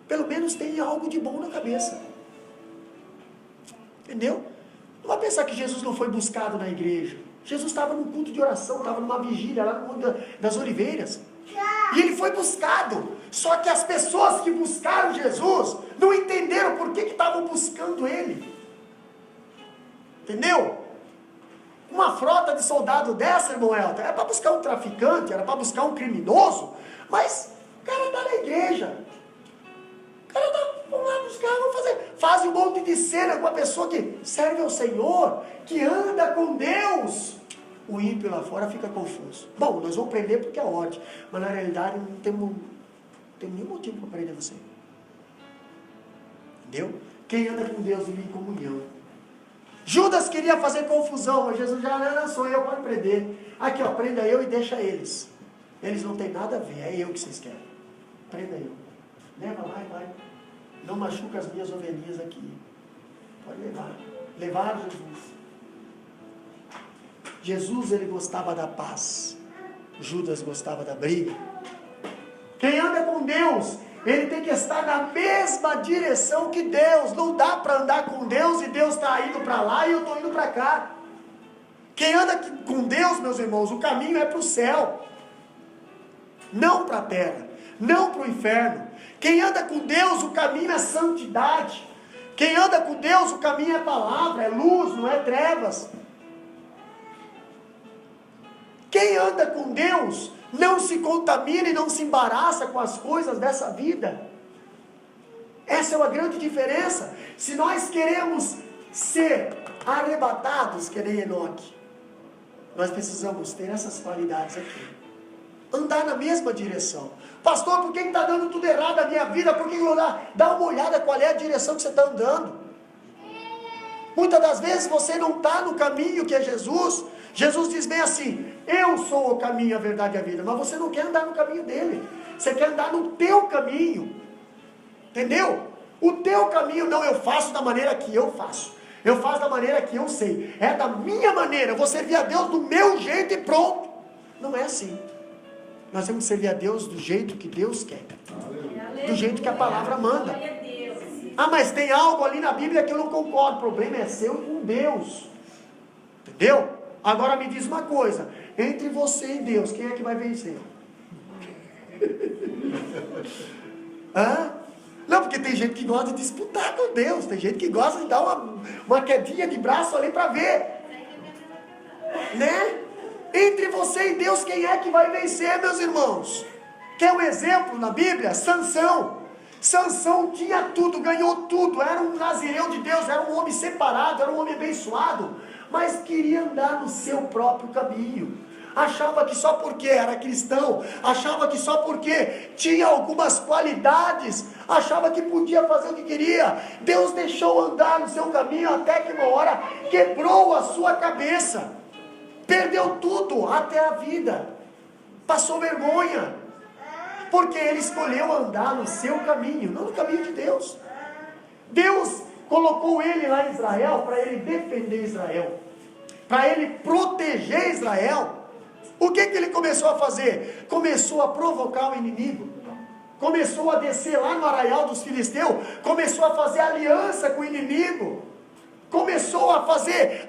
pelo menos tem algo de bom na cabeça. Entendeu? Não vai pensar que Jesus não foi buscado na igreja. Jesus estava num culto de oração, estava numa vigília lá no Monte das Oliveiras. E ele foi buscado. Só que as pessoas que buscaram Jesus não entenderam por que estavam buscando ele. Entendeu? Uma frota de soldado dessa, irmão Elton, era para buscar um traficante, era para buscar um criminoso. Mas o cara está na igreja. O cara está, vamos lá buscar, vamos fazer. Faz um monte de cena com uma pessoa que serve ao Senhor, que anda com Deus. O ímpio lá fora fica confuso. Bom, nós vamos prender porque é ódio. Mas na realidade não temos nenhum motivo para prender você. Entendeu? Quem anda com Deus vive em comunhão. Judas queria fazer confusão, mas Jesus já não sou eu, pode prender. Aqui, prenda eu e deixa eles. Eles não têm nada a ver, é eu que vocês querem. Prenda eu. Leva lá e vai. Não machuca as minhas ovelhinhas aqui. Pode levar. Levaram Jesus. Jesus, ele gostava da paz. Judas gostava da briga. Quem anda com Deus, ele tem que estar na mesma direção que Deus. Não dá para andar com Deus e Deus está indo para lá e eu estou indo para cá. Quem anda com Deus, meus irmãos, o caminho é para o céu. Não para a terra. Não para o inferno. Quem anda com Deus, o caminho é santidade. Quem anda com Deus, o caminho é palavra, é luz, não é trevas. Quem anda com Deus não se contamina e não se embaraça com as coisas dessa vida. Essa é uma grande diferença. Se nós queremos ser arrebatados, que nem Enoque, Nós precisamos ter essas qualidades aqui. Andar na mesma direção. Pastor, por que está dando tudo errado na minha vida? Por que eu dá uma olhada qual é a direção que você está andando? Muitas das vezes você não está no caminho que é Jesus. Jesus diz bem assim: eu sou o caminho, a verdade e a vida. Mas você não quer andar no caminho dele. Você quer andar no teu caminho. Entendeu? O teu caminho não eu faço da maneira que eu faço. Eu faço da maneira que eu sei. É da minha maneira. Eu vou servir a Deus do meu jeito e pronto. Não é assim. Nós temos que servir a Deus do jeito que Deus quer. Do jeito que a palavra manda. Ah, mas tem algo ali na Bíblia que eu não concordo. O problema é seu e com Deus. Entendeu? Agora me diz uma coisa. Entre você e Deus, quem é que vai vencer? Hã? Não, porque tem gente que gosta de disputar com Deus. Tem gente que gosta de dar uma quedinha de braço ali para ver. Né? Entre você e Deus, quem é que vai vencer, meus irmãos? Quer um exemplo na Bíblia? Sansão. Sansão tinha tudo, ganhou tudo. Era um nazireu de Deus, era um homem separado, era um homem abençoado. Mas queria andar no seu próprio caminho. Achava que só porque era cristão, achava que só porque tinha algumas qualidades, achava que podia fazer o que queria. Deus deixou andar no seu caminho até que uma hora quebrou a sua cabeça. Perdeu tudo, até a vida. Passou vergonha. Porque ele escolheu andar no seu caminho, não no caminho de Deus. Deus colocou ele lá em Israel para ele defender Israel, para ele proteger Israel. O que ele começou a fazer? Começou a provocar o inimigo. Começou a descer lá no arraial dos filisteus. Começou a fazer aliança com o inimigo. Começou a fazer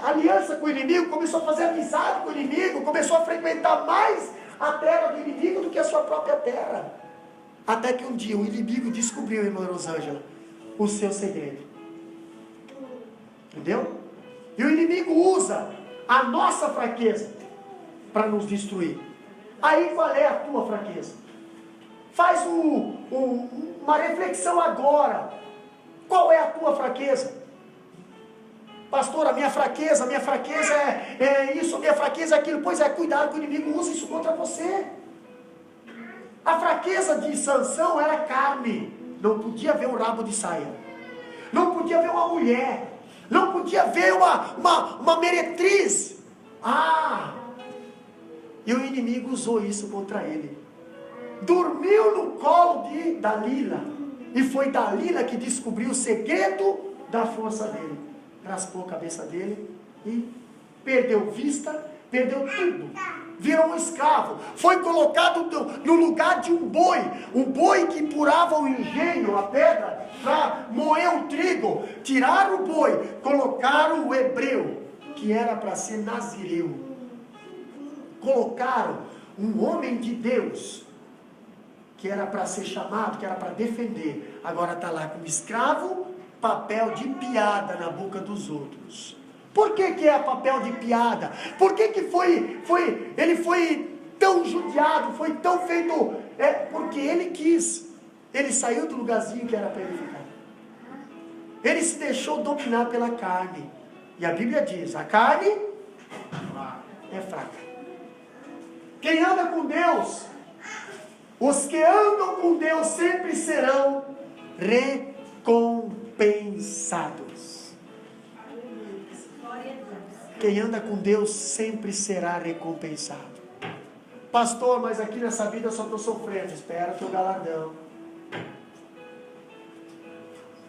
aliança com o inimigo. Começou a fazer amizade com o inimigo. Começou a frequentar mais a terra do inimigo do que a sua própria terra. Até que um dia o inimigo descobriu, irmã Rosângela, o seu segredo. Entendeu? E o inimigo usa a nossa fraqueza para nos destruir. Aí qual é a tua fraqueza? Faz uma reflexão agora. Qual é a tua fraqueza? Pastor, a minha fraqueza é isso, a minha fraqueza é aquilo. Pois é, cuidado que o inimigo usa isso contra você. A fraqueza de Sansão era carne. Não podia ver um rabo de saia. Não podia ver uma mulher. Não podia ver uma meretriz. E o inimigo usou isso contra ele. Dormiu no colo de Dalila. E foi Dalila que descobriu o segredo da força dele. Raspou a cabeça dele e perdeu vista, perdeu tudo. Virou um escravo. Foi colocado no lugar de um boi que empurrava o engenho, a pedra, para moer o trigo. Tiraram o boi, colocaram o hebreu, que era para ser nazireu. Colocaram um homem de Deus, que era para ser chamado, que era para defender. Agora está lá como escravo, papel de piada na boca dos outros. Por que é papel de piada? Por que ele foi tão judiado, foi tão feito? Porque ele quis. Ele saiu do lugarzinho que era para ele ficar. Ele se deixou dominar pela carne. E a Bíblia diz, a carne é fraca. Quem anda com Deus, os que andam com Deus sempre serão recompensados. Quem anda com Deus sempre será recompensado. Pastor, mas aqui nessa vida eu só estou sofrendo. Espera teu galardão.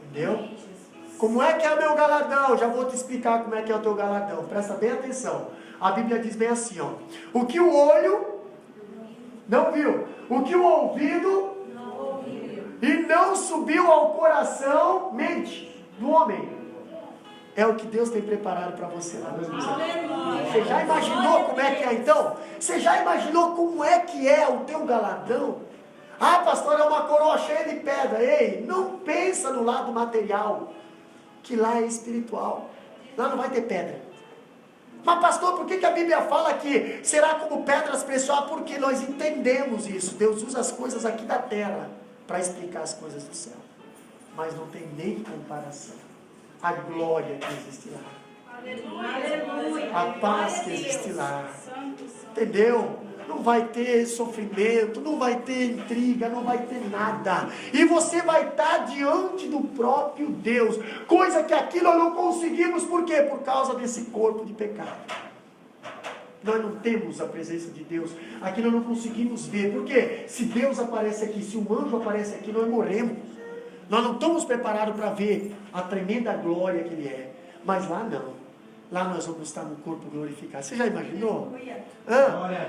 Entendeu? Como é que é o meu galardão? Já vou te explicar como é que é o teu galardão. Presta bem atenção. A Bíblia diz bem assim, ó. O que o olho não viu, o que o ouvido não ouviu, e não subiu ao coração, mente do homem, é o que Deus tem preparado para você lá no céu. Você já imaginou como é que é então? Você já imaginou como é que é o teu galardão? Ah, pastor, é uma coroa cheia de pedra. Ei, não pensa no lado material, que lá é espiritual. Lá não vai ter pedra. Mas pastor, por que a Bíblia fala que será como pedras preciosas? Porque nós entendemos isso. Deus usa as coisas aqui da terra para explicar as coisas do céu. Mas não tem nem comparação a glória que existe lá. Aleluia. a paz que existe lá. Entendeu? Não vai ter sofrimento, não vai ter intriga, não vai ter nada. E você vai estar diante do próprio Deus. Coisa que aqui nós não conseguimos, por quê? Por causa desse corpo de pecado. Nós não temos a presença de Deus. Aqui nós não conseguimos ver. Por quê? Se Deus aparece aqui, se um anjo aparece aqui, nós morremos. Nós não estamos preparados para ver a tremenda glória que Ele é. Mas lá não. Lá nós vamos estar no corpo glorificado. Você já imaginou?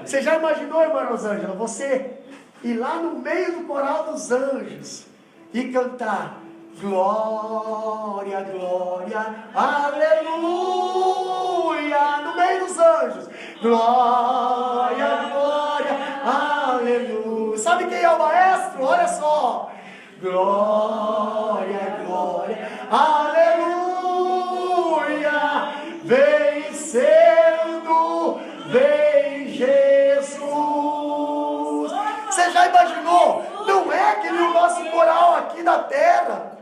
Você já imaginou, irmã Rosângela, você ir lá no meio do coral dos anjos e cantar glória, glória, aleluia, no meio dos anjos, glória, glória, aleluia. Sabe quem é o maestro? Olha só, glória, glória, aleluia. Vencendo, vem Jesus. Você já imaginou? Não é que o nosso coral aqui na terra.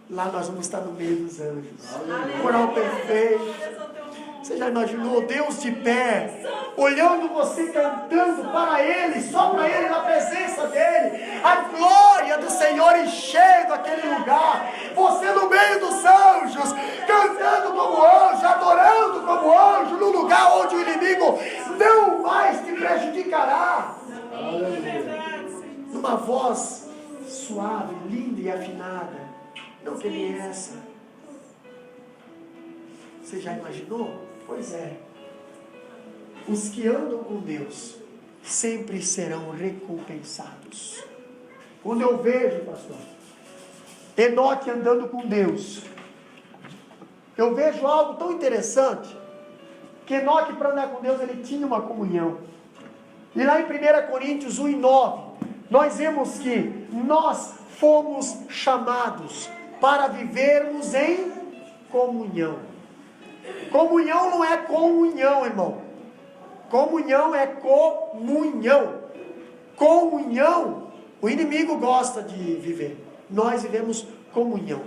Lá nós vamos estar no meio dos anjos. Coral perfeito. Você já imaginou Deus de pé, olhando você cantando para Ele, só para Ele, na presença dEle, a glória do Senhor enchendo aquele lugar, você no meio dos anjos, cantando como anjo, adorando como anjo, no lugar onde o inimigo não mais te prejudicará, numa voz suave, linda e afinada, não que nem essa. Você já imaginou? Pois é, os que andam com Deus sempre serão recompensados. Quando eu vejo, pastor, Enoque andando com Deus, eu vejo algo tão interessante, que Enoque, para andar com Deus, ele tinha uma comunhão. E lá em 1 Coríntios 1:9, nós vemos que nós fomos chamados para vivermos em comunhão. Comunhão não é comunhão, irmão. Comunhão é comunhão. Comunhão, o inimigo gosta de viver. Nós vivemos comunhão.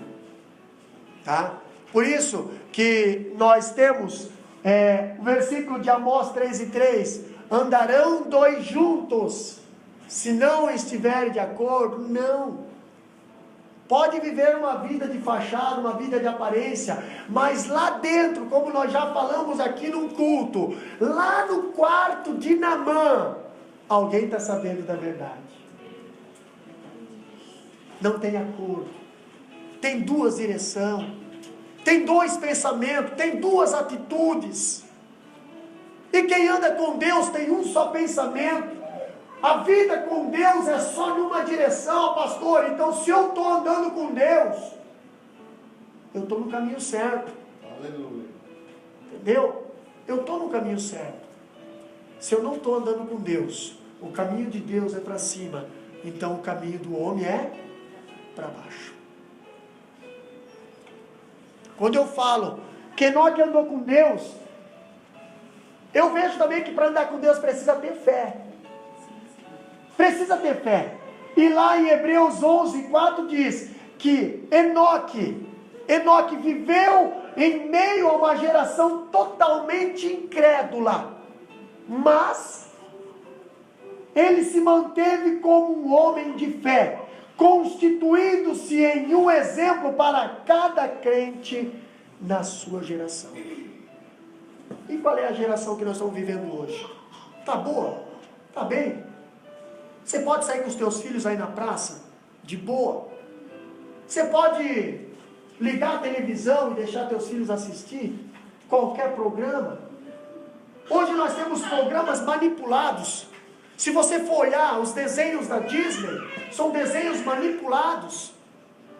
Tá? Por isso que nós temos o versículo de Amós 3:3. Andarão dois juntos, se não estiverem de acordo? Não. Pode viver uma vida de fachada, uma vida de aparência, mas lá dentro, como nós já falamos aqui num culto, lá no quarto de Naamã, alguém está sabendo da verdade. Não tem acordo, tem duas direções, tem dois pensamentos, tem duas atitudes. E quem anda com Deus tem um só pensamento. A vida com Deus é só numa direção, pastor. Então, se eu estou andando com Deus, eu estou no caminho certo. Aleluia. Entendeu? Eu estou no caminho certo. Se eu não estou andando com Deus, o caminho de Deus é para cima, então o caminho do homem é para baixo. Quando eu falo que Enoque andou com Deus, eu vejo também que para andar com Deus precisa ter fé. Precisa ter fé. E lá em Hebreus 11:4 diz que Enoque viveu em meio a uma geração totalmente incrédula, mas ele se manteve como um homem de fé, constituindo-se em um exemplo para cada crente na sua geração. E qual é a geração que nós estamos vivendo hoje? Tá boa? Tá bem? Você pode sair com os teus filhos aí na praça, de boa. Você pode ligar a televisão e deixar teus filhos assistir qualquer programa. Hoje nós temos programas manipulados. Se você for olhar os desenhos da Disney, são desenhos manipulados.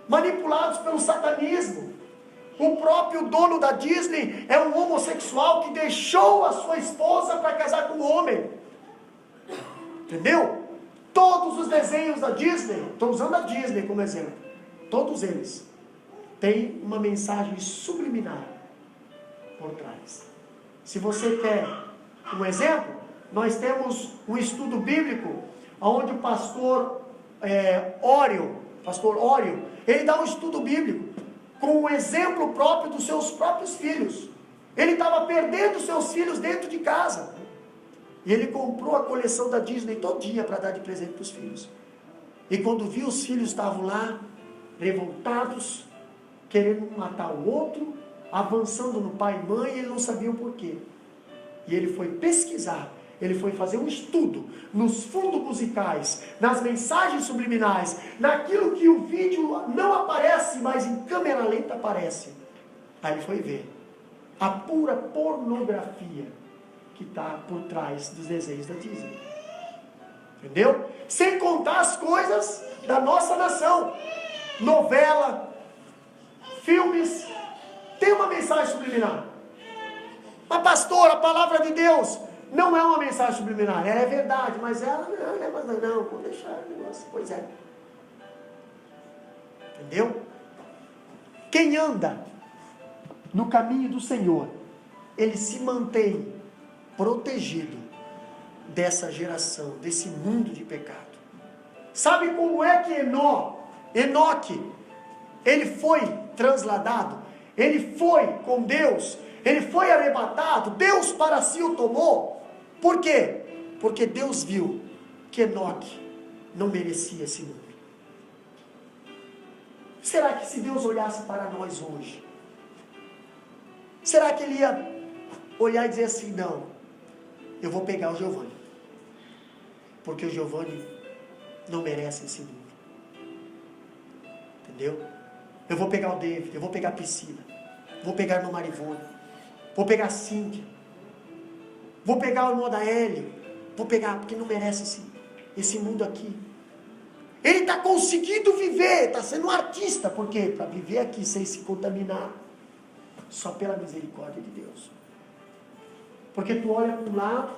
Manipulados pelo satanismo. O próprio dono da Disney é um homossexual que deixou a sua esposa para casar com um homem. Entendeu? Todos os desenhos da Disney, estou usando a Disney como exemplo, todos eles têm uma mensagem subliminar por trás. Se você quer um exemplo, nós temos um estudo bíblico, onde o pastor Ório, ele dá um estudo bíblico, com um exemplo próprio dos seus próprios filhos. Ele estava perdendo seus filhos dentro de casa. E ele comprou a coleção da Disney todinha para dar de presente para os filhos. E quando viu, os filhos estavam lá, revoltados, querendo matar o outro, avançando no pai e mãe, e ele não sabia o porquê. E ele foi pesquisar, ele foi fazer um estudo nos fundos musicais, nas mensagens subliminais, naquilo que o vídeo não aparece, mas em câmera lenta aparece. Aí ele foi ver a pura pornografia que está por trás dos desenhos da Disney. Entendeu? Sem contar as coisas da nossa nação. Novela, filmes, tem uma mensagem subliminar. Mas pastor, a palavra de Deus não é uma mensagem subliminar. Ela é verdade, mas ela não, vou deixar o negócio. Pois é. Entendeu? Quem anda no caminho do Senhor, ele se mantém protegido dessa geração, desse mundo de pecado. Sabe como é que Enoque, ele foi transladado, ele foi com Deus, ele foi arrebatado, Deus para si o tomou. Por quê? Porque Deus viu que Enoque não merecia esse mundo. Será que se Deus olhasse para nós hoje, será que ele ia olhar e dizer assim, não, eu vou pegar o Giovanni, porque o Giovanni não merece esse mundo. Entendeu? Eu vou pegar o David, eu vou pegar a Priscila, vou pegar a irmã Marivone, vou pegar a Cíntia, vou pegar o irmão da Hélio, vou pegar, porque não merece esse mundo aqui. Ele está conseguindo viver, está sendo um artista, por quê? Para viver aqui sem se contaminar, só pela misericórdia de Deus. Porque tu olha para um lado,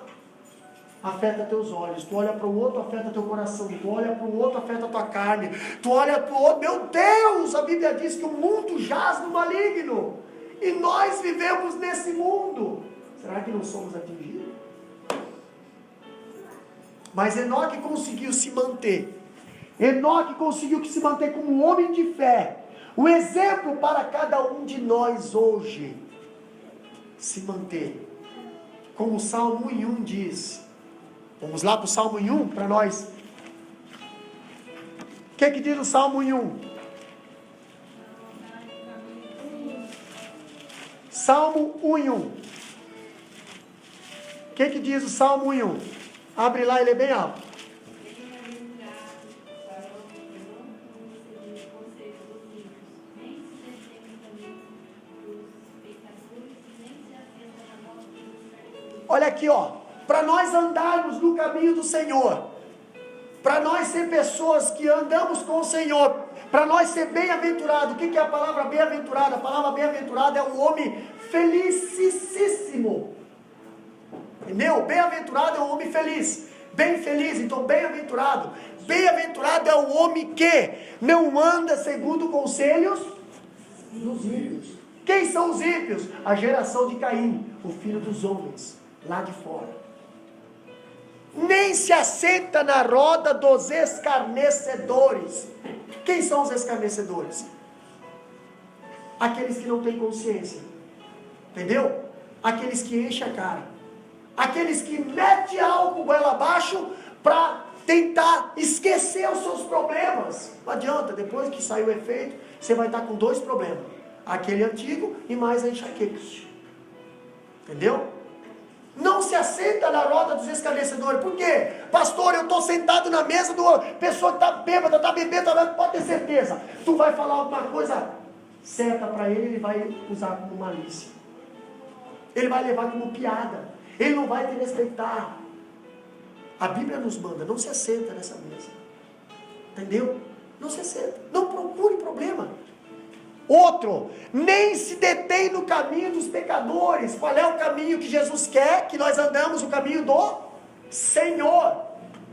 afeta teus olhos, tu olha para o outro, afeta teu coração, tu olha para o outro, afeta tua carne, tu olha para o outro, meu Deus, a Bíblia diz que o mundo jaz no maligno, e nós vivemos nesse mundo. Será que não somos atingidos? Mas Enoque conseguiu se manter. Enoque conseguiu se manter como um homem de fé. O exemplo para cada um de nós hoje. Se manter. Como o Salmo 1 diz. Vamos lá para o Salmo 1 para nós. O que diz o Salmo 1? Salmo 1:1. O que diz o Salmo 1:1? Abre lá, ele é bem alto. Olha aqui, para nós andarmos no caminho do Senhor, para nós ser pessoas que andamos com o Senhor, para nós ser bem-aventurado. O que é a palavra bem-aventurado? A palavra bem-aventurado é o homem felicíssimo. Entendeu? Bem-aventurado é o homem feliz, bem feliz, então bem-aventurado. Bem-aventurado é o homem que não anda segundo conselhos dos ímpios. Quem são os ímpios? A geração de Caim, o filho dos homens, lá de fora. Nem se assenta na roda dos escarnecedores. Quem são os escarnecedores? Aqueles que não têm consciência. Entendeu? Aqueles que enchem a cara. Aqueles que metem álcool goela abaixo para tentar esquecer os seus problemas. Não adianta, depois que sair o efeito, você vai estar com 2 problemas. Aquele antigo e mais a enxaqueca. Entendeu? Não se assenta na roda dos escarnecedores. Por quê? Pastor, eu estou sentado na mesa de uma pessoa que está bêbada, está bebendo, pode ter certeza. Tu vai falar alguma coisa certa para ele, ele vai usar como malícia. Ele vai levar como piada. Ele não vai te respeitar. A Bíblia nos manda, não se assenta nessa mesa. Entendeu? Não se assenta. Não procure problema. Outro, nem se detém no caminho dos pecadores. Qual é o caminho que Jesus quer? Que nós andamos o caminho do Senhor.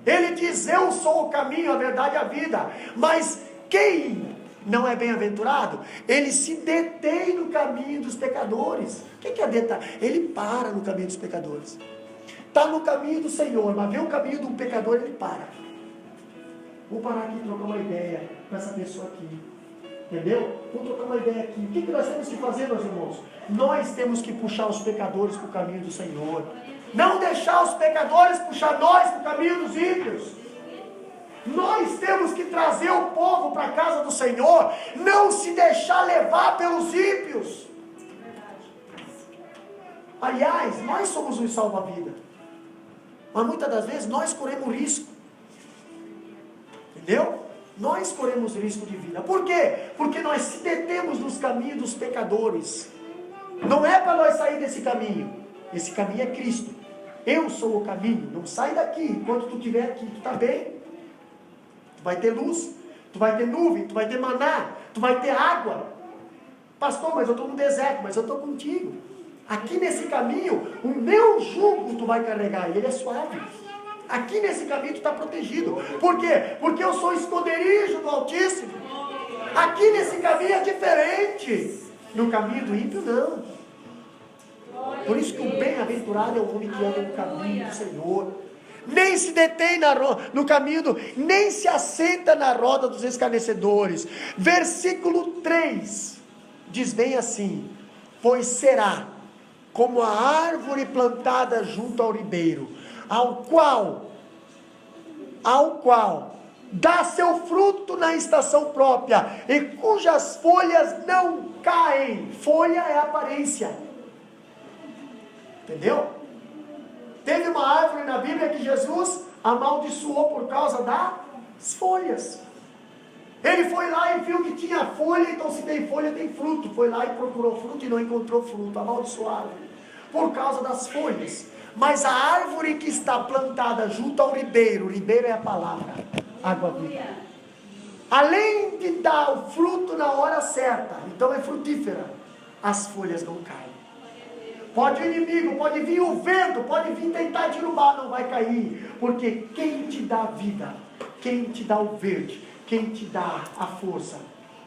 Ele diz, eu sou o caminho, a verdade e a vida. Mas quem não é bem-aventurado? Ele se detém no caminho dos pecadores. O que é deter? Ele para no caminho dos pecadores. Está no caminho do Senhor, mas vê o caminho do pecador, ele para. Vou parar aqui e trocar uma ideia com essa pessoa aqui. Entendeu? Vamos trocar uma ideia aqui. O que nós temos que fazer, meus irmãos? Nós temos que puxar os pecadores para o caminho do Senhor. Não deixar os pecadores puxar nós para o caminho dos ímpios. Nós temos que trazer o povo para a casa do Senhor. Não se deixar levar pelos ímpios. Aliás, nós somos os salva-vida. Mas muitas das vezes nós corremos risco. Entendeu? Nós corremos risco de vida. Por quê? Porque nós se detemos nos caminhos dos pecadores. Não é para nós sair desse caminho. Esse caminho é Cristo. Eu sou o caminho. Não sai daqui. Enquanto tu estiver aqui, tu está bem. Tu vai ter luz. Tu vai ter nuvem. Tu vai ter maná. Tu vai ter água. Pastor, mas eu estou no deserto. Mas eu estou contigo. Aqui nesse caminho, o meu jugo tu vai carregar. Ele é suave. Aqui nesse caminho tu está protegido. Por quê? Porque eu sou esconderijo do Altíssimo. Aqui nesse caminho é diferente. No caminho do ímpio, não. Por isso que o bem-aventurado é o homem que anda no caminho do Senhor. Nem se detém no caminho, nem se assenta na roda dos escarnecedores. Versículo 3 diz bem assim: pois será como a árvore plantada junto ao ribeiro, ao qual dá seu fruto na estação própria, e cujas folhas não caem. Folha é aparência. Entendeu? Teve uma árvore na Bíblia que Jesus amaldiçoou por causa das folhas. Ele foi lá e viu que tinha folha, então se tem folha, tem fruto. Foi lá e procurou fruto e não encontrou fruto. Amaldiçoado por causa das folhas. Mas a árvore que está plantada junto ao ribeiro, o ribeiro é a palavra, água viva. Além de dar o fruto na hora certa, então é frutífera, as folhas não caem. Pode o inimigo, pode vir o vento, pode vir tentar derrubar, não vai cair. Porque quem te dá a vida, quem te dá o verde, quem te dá a força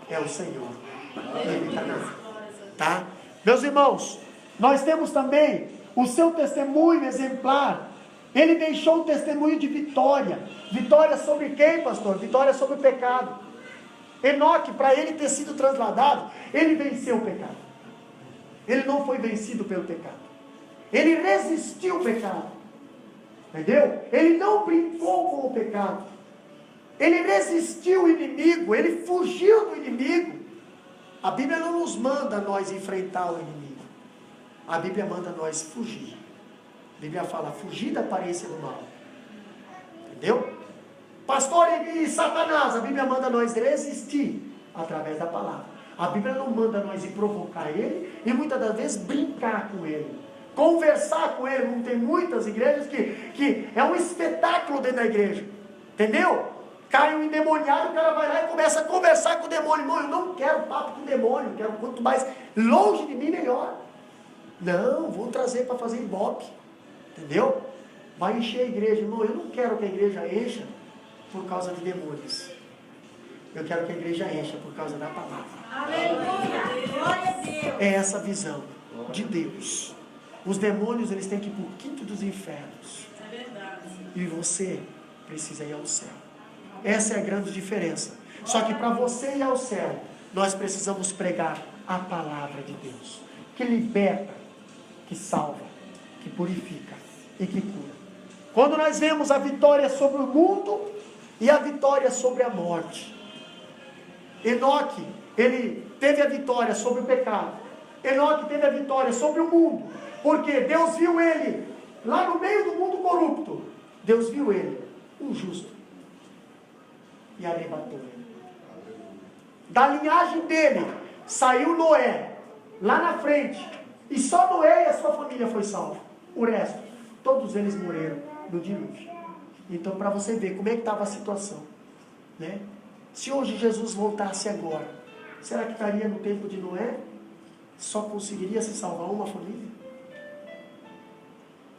é o Senhor. Ele está na. Tá? Meus irmãos, nós temos também o seu testemunho exemplar. Ele deixou um testemunho de vitória. Vitória sobre quem, pastor? Vitória sobre o pecado. Enoque, para ele ter sido transladado, ele venceu o pecado. Ele não foi vencido pelo pecado. Ele resistiu ao pecado. Entendeu? Ele não brincou com o pecado. Ele resistiu o inimigo. Ele fugiu do inimigo. A Bíblia não nos manda nós enfrentar o inimigo. A Bíblia manda nós fugir. A Bíblia fala, fugir da aparência do mal. Entendeu? Pastor e Satanás, a Bíblia manda nós resistir através da palavra. A Bíblia não manda nós ir provocar ele e muitas das vezes brincar com ele. Conversar com ele. Não tem muitas igrejas que é um espetáculo dentro da igreja. Entendeu? Cai um endemoniado, o cara vai lá e começa a conversar com o demônio. Irmão, eu não quero papo com o demônio. Eu quero quanto mais longe de mim, melhor. Não, vou trazer para fazer ibope. Entendeu? Vai encher a igreja. Irmão, eu não quero que a igreja encha por causa de demônios. Eu quero que a igreja encha por causa da palavra. Aleluia! Glória a Deus! É essa visão de Deus. Os demônios, eles têm que ir para o quinto dos infernos. É verdade. E você precisa ir ao céu. Essa é a grande diferença. Só que para você ir ao céu, nós precisamos pregar a palavra de Deus. Que liberta, que salva, que purifica e que cura. Quando nós vemos a vitória sobre o mundo e a vitória sobre a morte. Enoque, ele teve a vitória sobre o pecado. Enoque teve a vitória sobre o mundo. Porque Deus viu ele lá no meio do mundo corrupto. Deus viu ele, um justo. E arrebatou ele. Da linhagem dele saiu Noé, lá na frente. E só Noé e a sua família foi salvo. O resto, todos eles morreram no dilúvio. Então, para você ver como é que estava a situação, né? Se hoje Jesus voltasse agora, será que estaria no tempo de Noé? Só conseguiria se salvar uma família?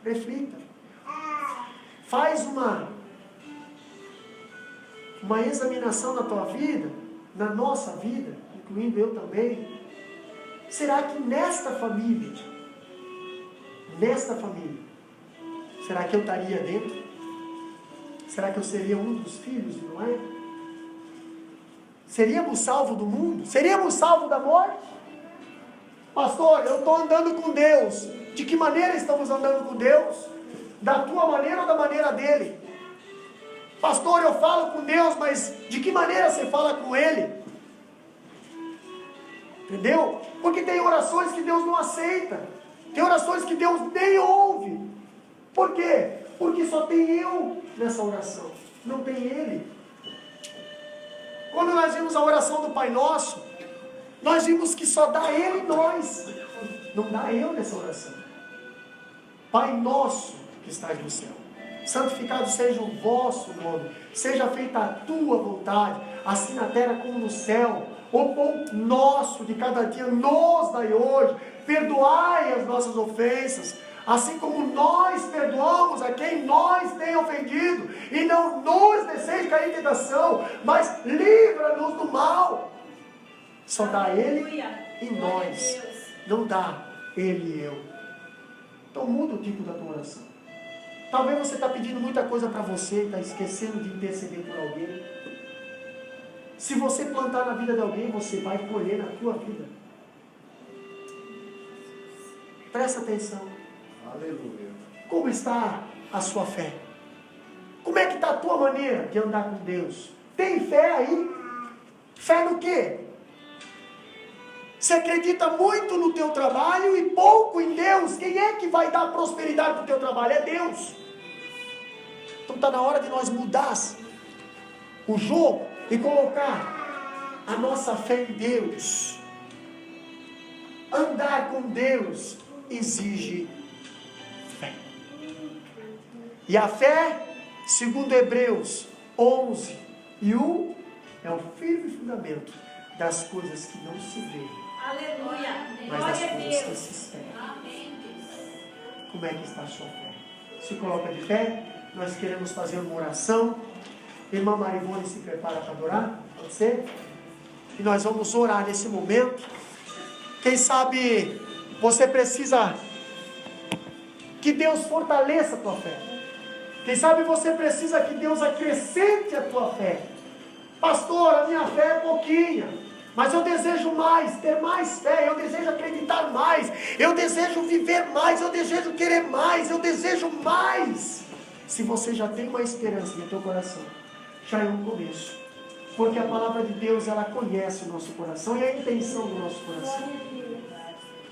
Reflita. Faz uma examinação na tua vida, na nossa vida, incluindo eu também. Será que nesta família, será que eu estaria dentro? Será que eu seria um dos filhos de Noé? Seríamos salvos do mundo? Seríamos salvos da morte? Pastor, eu estou andando com Deus. De que maneira estamos andando com Deus? Da tua maneira ou da maneira dele? Pastor, eu falo com Deus, mas de que maneira você fala com Ele? Entendeu? Porque tem orações que Deus não aceita. Tem orações que Deus nem ouve. Por quê? Porque só tem eu nessa oração. Não tem Ele. Quando nós vimos a oração do Pai Nosso, nós vimos que só dá Ele em nós. Não dá eu nessa oração. Pai Nosso que estás no céu. Santificado seja o vosso nome. Seja feita a tua vontade, assim na terra como no céu. O pão nosso de cada dia nos dai hoje. Perdoai as nossas ofensas, assim como nós perdoamos a quem nós tem ofendido. E não nos deixeis cair em tentação, mas livra-nos do mal. Só dá Ele em nós. Não dá Ele e eu. Então muda o tipo da tua oração. Talvez você está pedindo muita coisa para você, está esquecendo de interceder por alguém. Se você plantar na vida de alguém, você vai colher na tua vida. Presta atenção. Aleluia. Como está a sua fé? Como é que está a tua maneira de andar com Deus? Tem fé aí? Fé no quê? Você acredita muito no teu trabalho e pouco em Deus. Quem é que vai dar prosperidade para o teu trabalho? É Deus. Então está na hora de nós mudar o jogo e colocar a nossa fé em Deus. Andar com Deus exige fé. E a fé, segundo Hebreus 11:1, é o firme fundamento das coisas que não se vê. Aleluia. Mas das coisas que se esperam. Como é que está a sua fé? Se coloca de pé. Nós queremos fazer uma oração. Irmã Marivone se prepara para adorar. Pode ser? E nós vamos orar nesse momento. Quem sabe você precisa que Deus fortaleça a tua fé. Quem sabe você precisa que Deus acrescente a tua fé. Pastor, a minha fé é pouquinha, mas eu desejo mais, ter mais fé, eu desejo acreditar mais, eu desejo viver mais, eu desejo querer mais, eu desejo mais. Se você já tem uma esperança no teu coração, já é um começo. Porque a palavra de Deus, ela conhece o nosso coração e a intenção do nosso coração.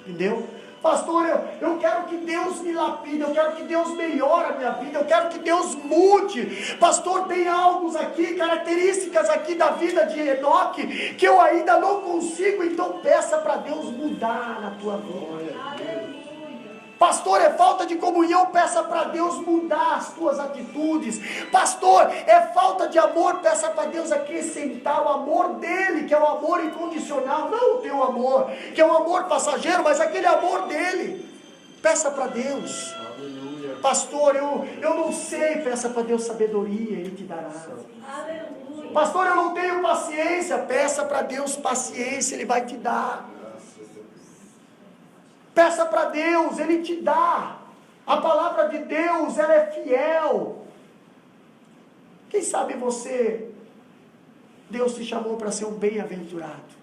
Entendeu? Pastor, eu quero que Deus me lapide, eu quero que Deus melhore a minha vida, eu quero que Deus mude. Pastor, tem algo aqui, características aqui da vida de Enoque, que eu ainda não consigo, então peça para Deus mudar na tua vida. Pastor, é falta de comunhão, peça para Deus mudar as tuas atitudes. Pastor, é falta de amor, peça para Deus acrescentar o amor dele, que é o amor incondicional, não o teu amor, que é um amor passageiro, mas aquele amor dele. Peça para Deus. Aleluia. Pastor, eu não sei, peça para Deus sabedoria, Ele te dará. Aleluia. Pastor, eu não tenho paciência, peça para Deus paciência, Ele vai te dar. Peça para Deus, Ele te dá. A palavra de Deus, ela é fiel. Quem sabe Deus te chamou para ser um bem-aventurado.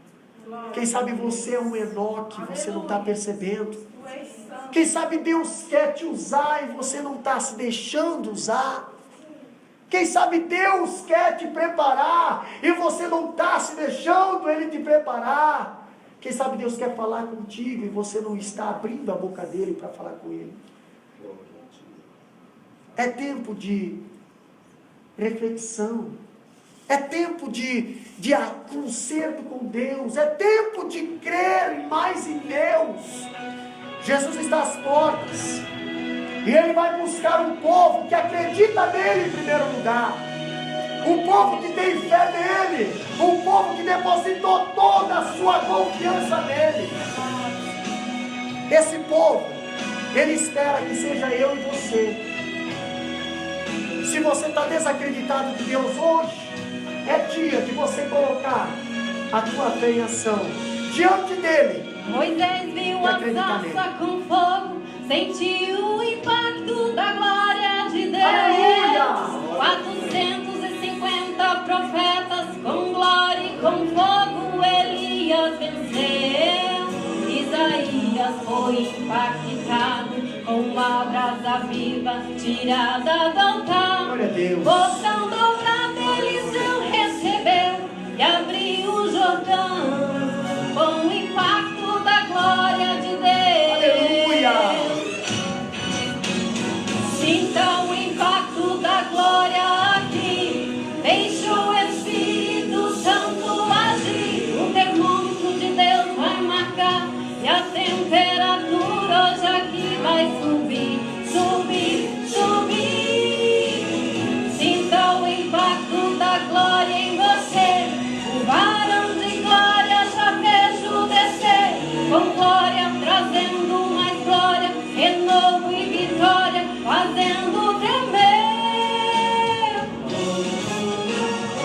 Quem sabe você é um Enoque, você não está percebendo. Quem sabe Deus quer te usar e você não está se deixando usar. Quem sabe Deus quer te preparar e você não está se deixando Ele te preparar. Quem sabe Deus quer falar contigo e você não está abrindo a boca dele para falar com ele. É tempo de reflexão. É tempo de conserto com Deus. É tempo de crer mais em Deus. Jesus está às portas. E Ele vai buscar um povo que acredita nele em primeiro lugar. Um povo que tem fé nele. Um povo que depositou toda a sua confiança nele. Esse povo, Ele espera que seja eu e você. Se você está desacreditado de Deus hoje, é dia de você colocar a tua fé em ação diante dele. Moisés viu a sarça com fogo, sentiu o impacto da glória de Deus. Aleluia! 450 profetas com glória e com foi impactado com uma brasa viva tirada do altar. Glória a Deus. Voltando pra Eliseu recebeu e abriu o Jordão com o impacto da glória de Deus. Aleluia. Sinta o impacto da glória aqui. Deixa o Espírito Santo agir. O termômetro de Deus vai marcar e a temperatura hoje aqui vai subir, subir, subir. Sinta o impacto da glória em você. O varão de glória já vejo descer, com glória trazendo mais glória, renovo e vitória, fazendo tremer.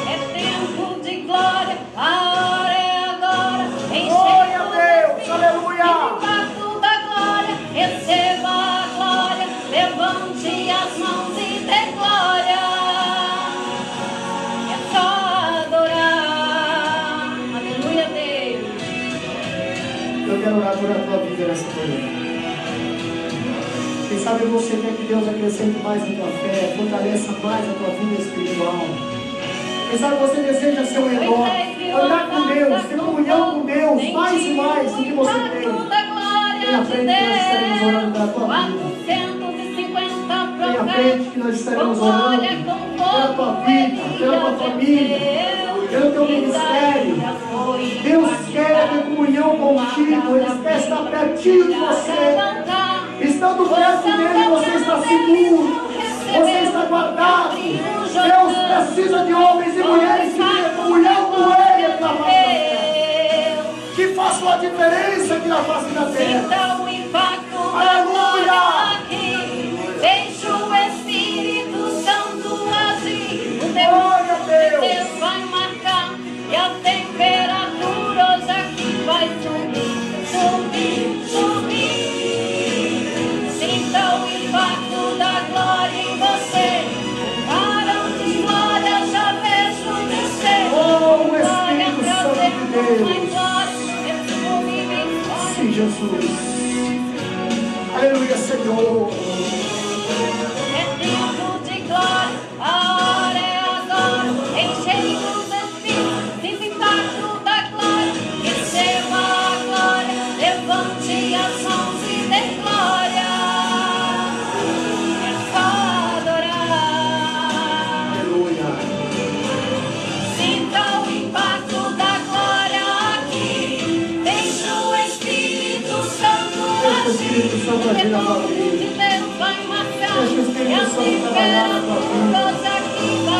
É tempo de glória, a hora é agora. Glória a Deus, aleluia. Impacto da glória, receba a glória, levante as mãos e dê glória. É só adorar. Aleluia, Deus. Eu quero orar por a tua vida nessa manhã. Quem sabe você quer que Deus acrescente mais a tua fé, fortaleça mais a tua vida espiritual. Quem sabe você deseja ser um herói, andar com Deus, ter comunhão com Deus, mais e mais do que você tem. Vem à frente que nós estaremos orando pela tua vida. Vem à frente que nós estaremos orando pela tua vida, pela tua família, pelo teu ministério. Deus quer ter comunhão contigo, Ele quer estar pertinho de você. Estando perto dele, você está seguro, você está guardado. Deus precisa de homens e mulheres que tenham comunhão com Ele aqui na face da terra, que façam a diferença aqui na face da terra. Sinta o impacto da Aleluia! glória aqui. Deixa o Espírito Santo agir. O Glória a Deus! Deus vai marcar e a temperatura hoje aqui vai subir, subir, subir. Sinta o impacto da glória em você. Varão de glória já vejo descer. Oh, o Espírito Santo de Deus. Mais glória, ressurgir. Sim, Jesus. Aleluia, Senhor. É tempo de glória, a hora é agora. Enchei os espíritos, sinta o impacto da glória. Receba a glória, levante as mãos e dê glória. É só adorar. Aleluia. Sinta o impacto da glória aqui. Deixa o Espírito Santo Deixa o Espírito Santo agir na tua vida. Deixa o Espírito Santo trabalhar na tua vida.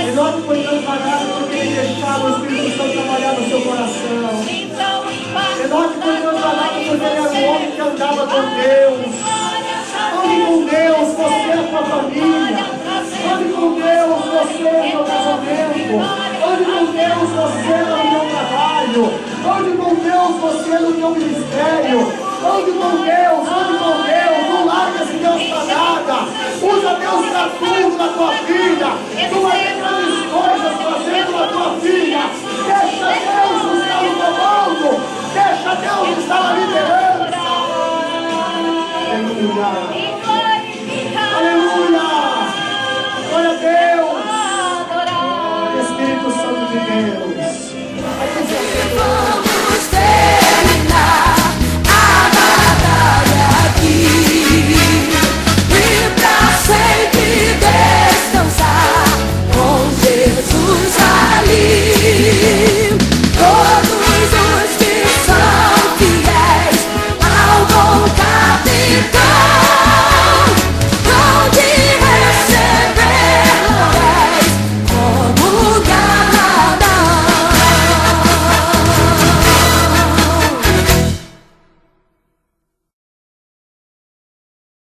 E nós podemos pagar porque Ele deixava o Espírito Santo trabalhar no seu coração. E nós podemos pagar porque Ele era um homem que andava com Deus. Ande com Deus, você e a tua família. Ande com Deus, você no teu casamento. Ande com Deus, você no teu trabalho. Ande com Deus, você no teu ministério. Ande com Deus, não larga esse Deus para nada. Usa Deus para tudo na tua vida. Tu vai ter grandes coisas fazendo na tua vida. Deixa Deus estar no comando. Deixa Deus estar na liderança. Aleluia. Aleluia. Glória a Deus. Espírito Santo de Deus.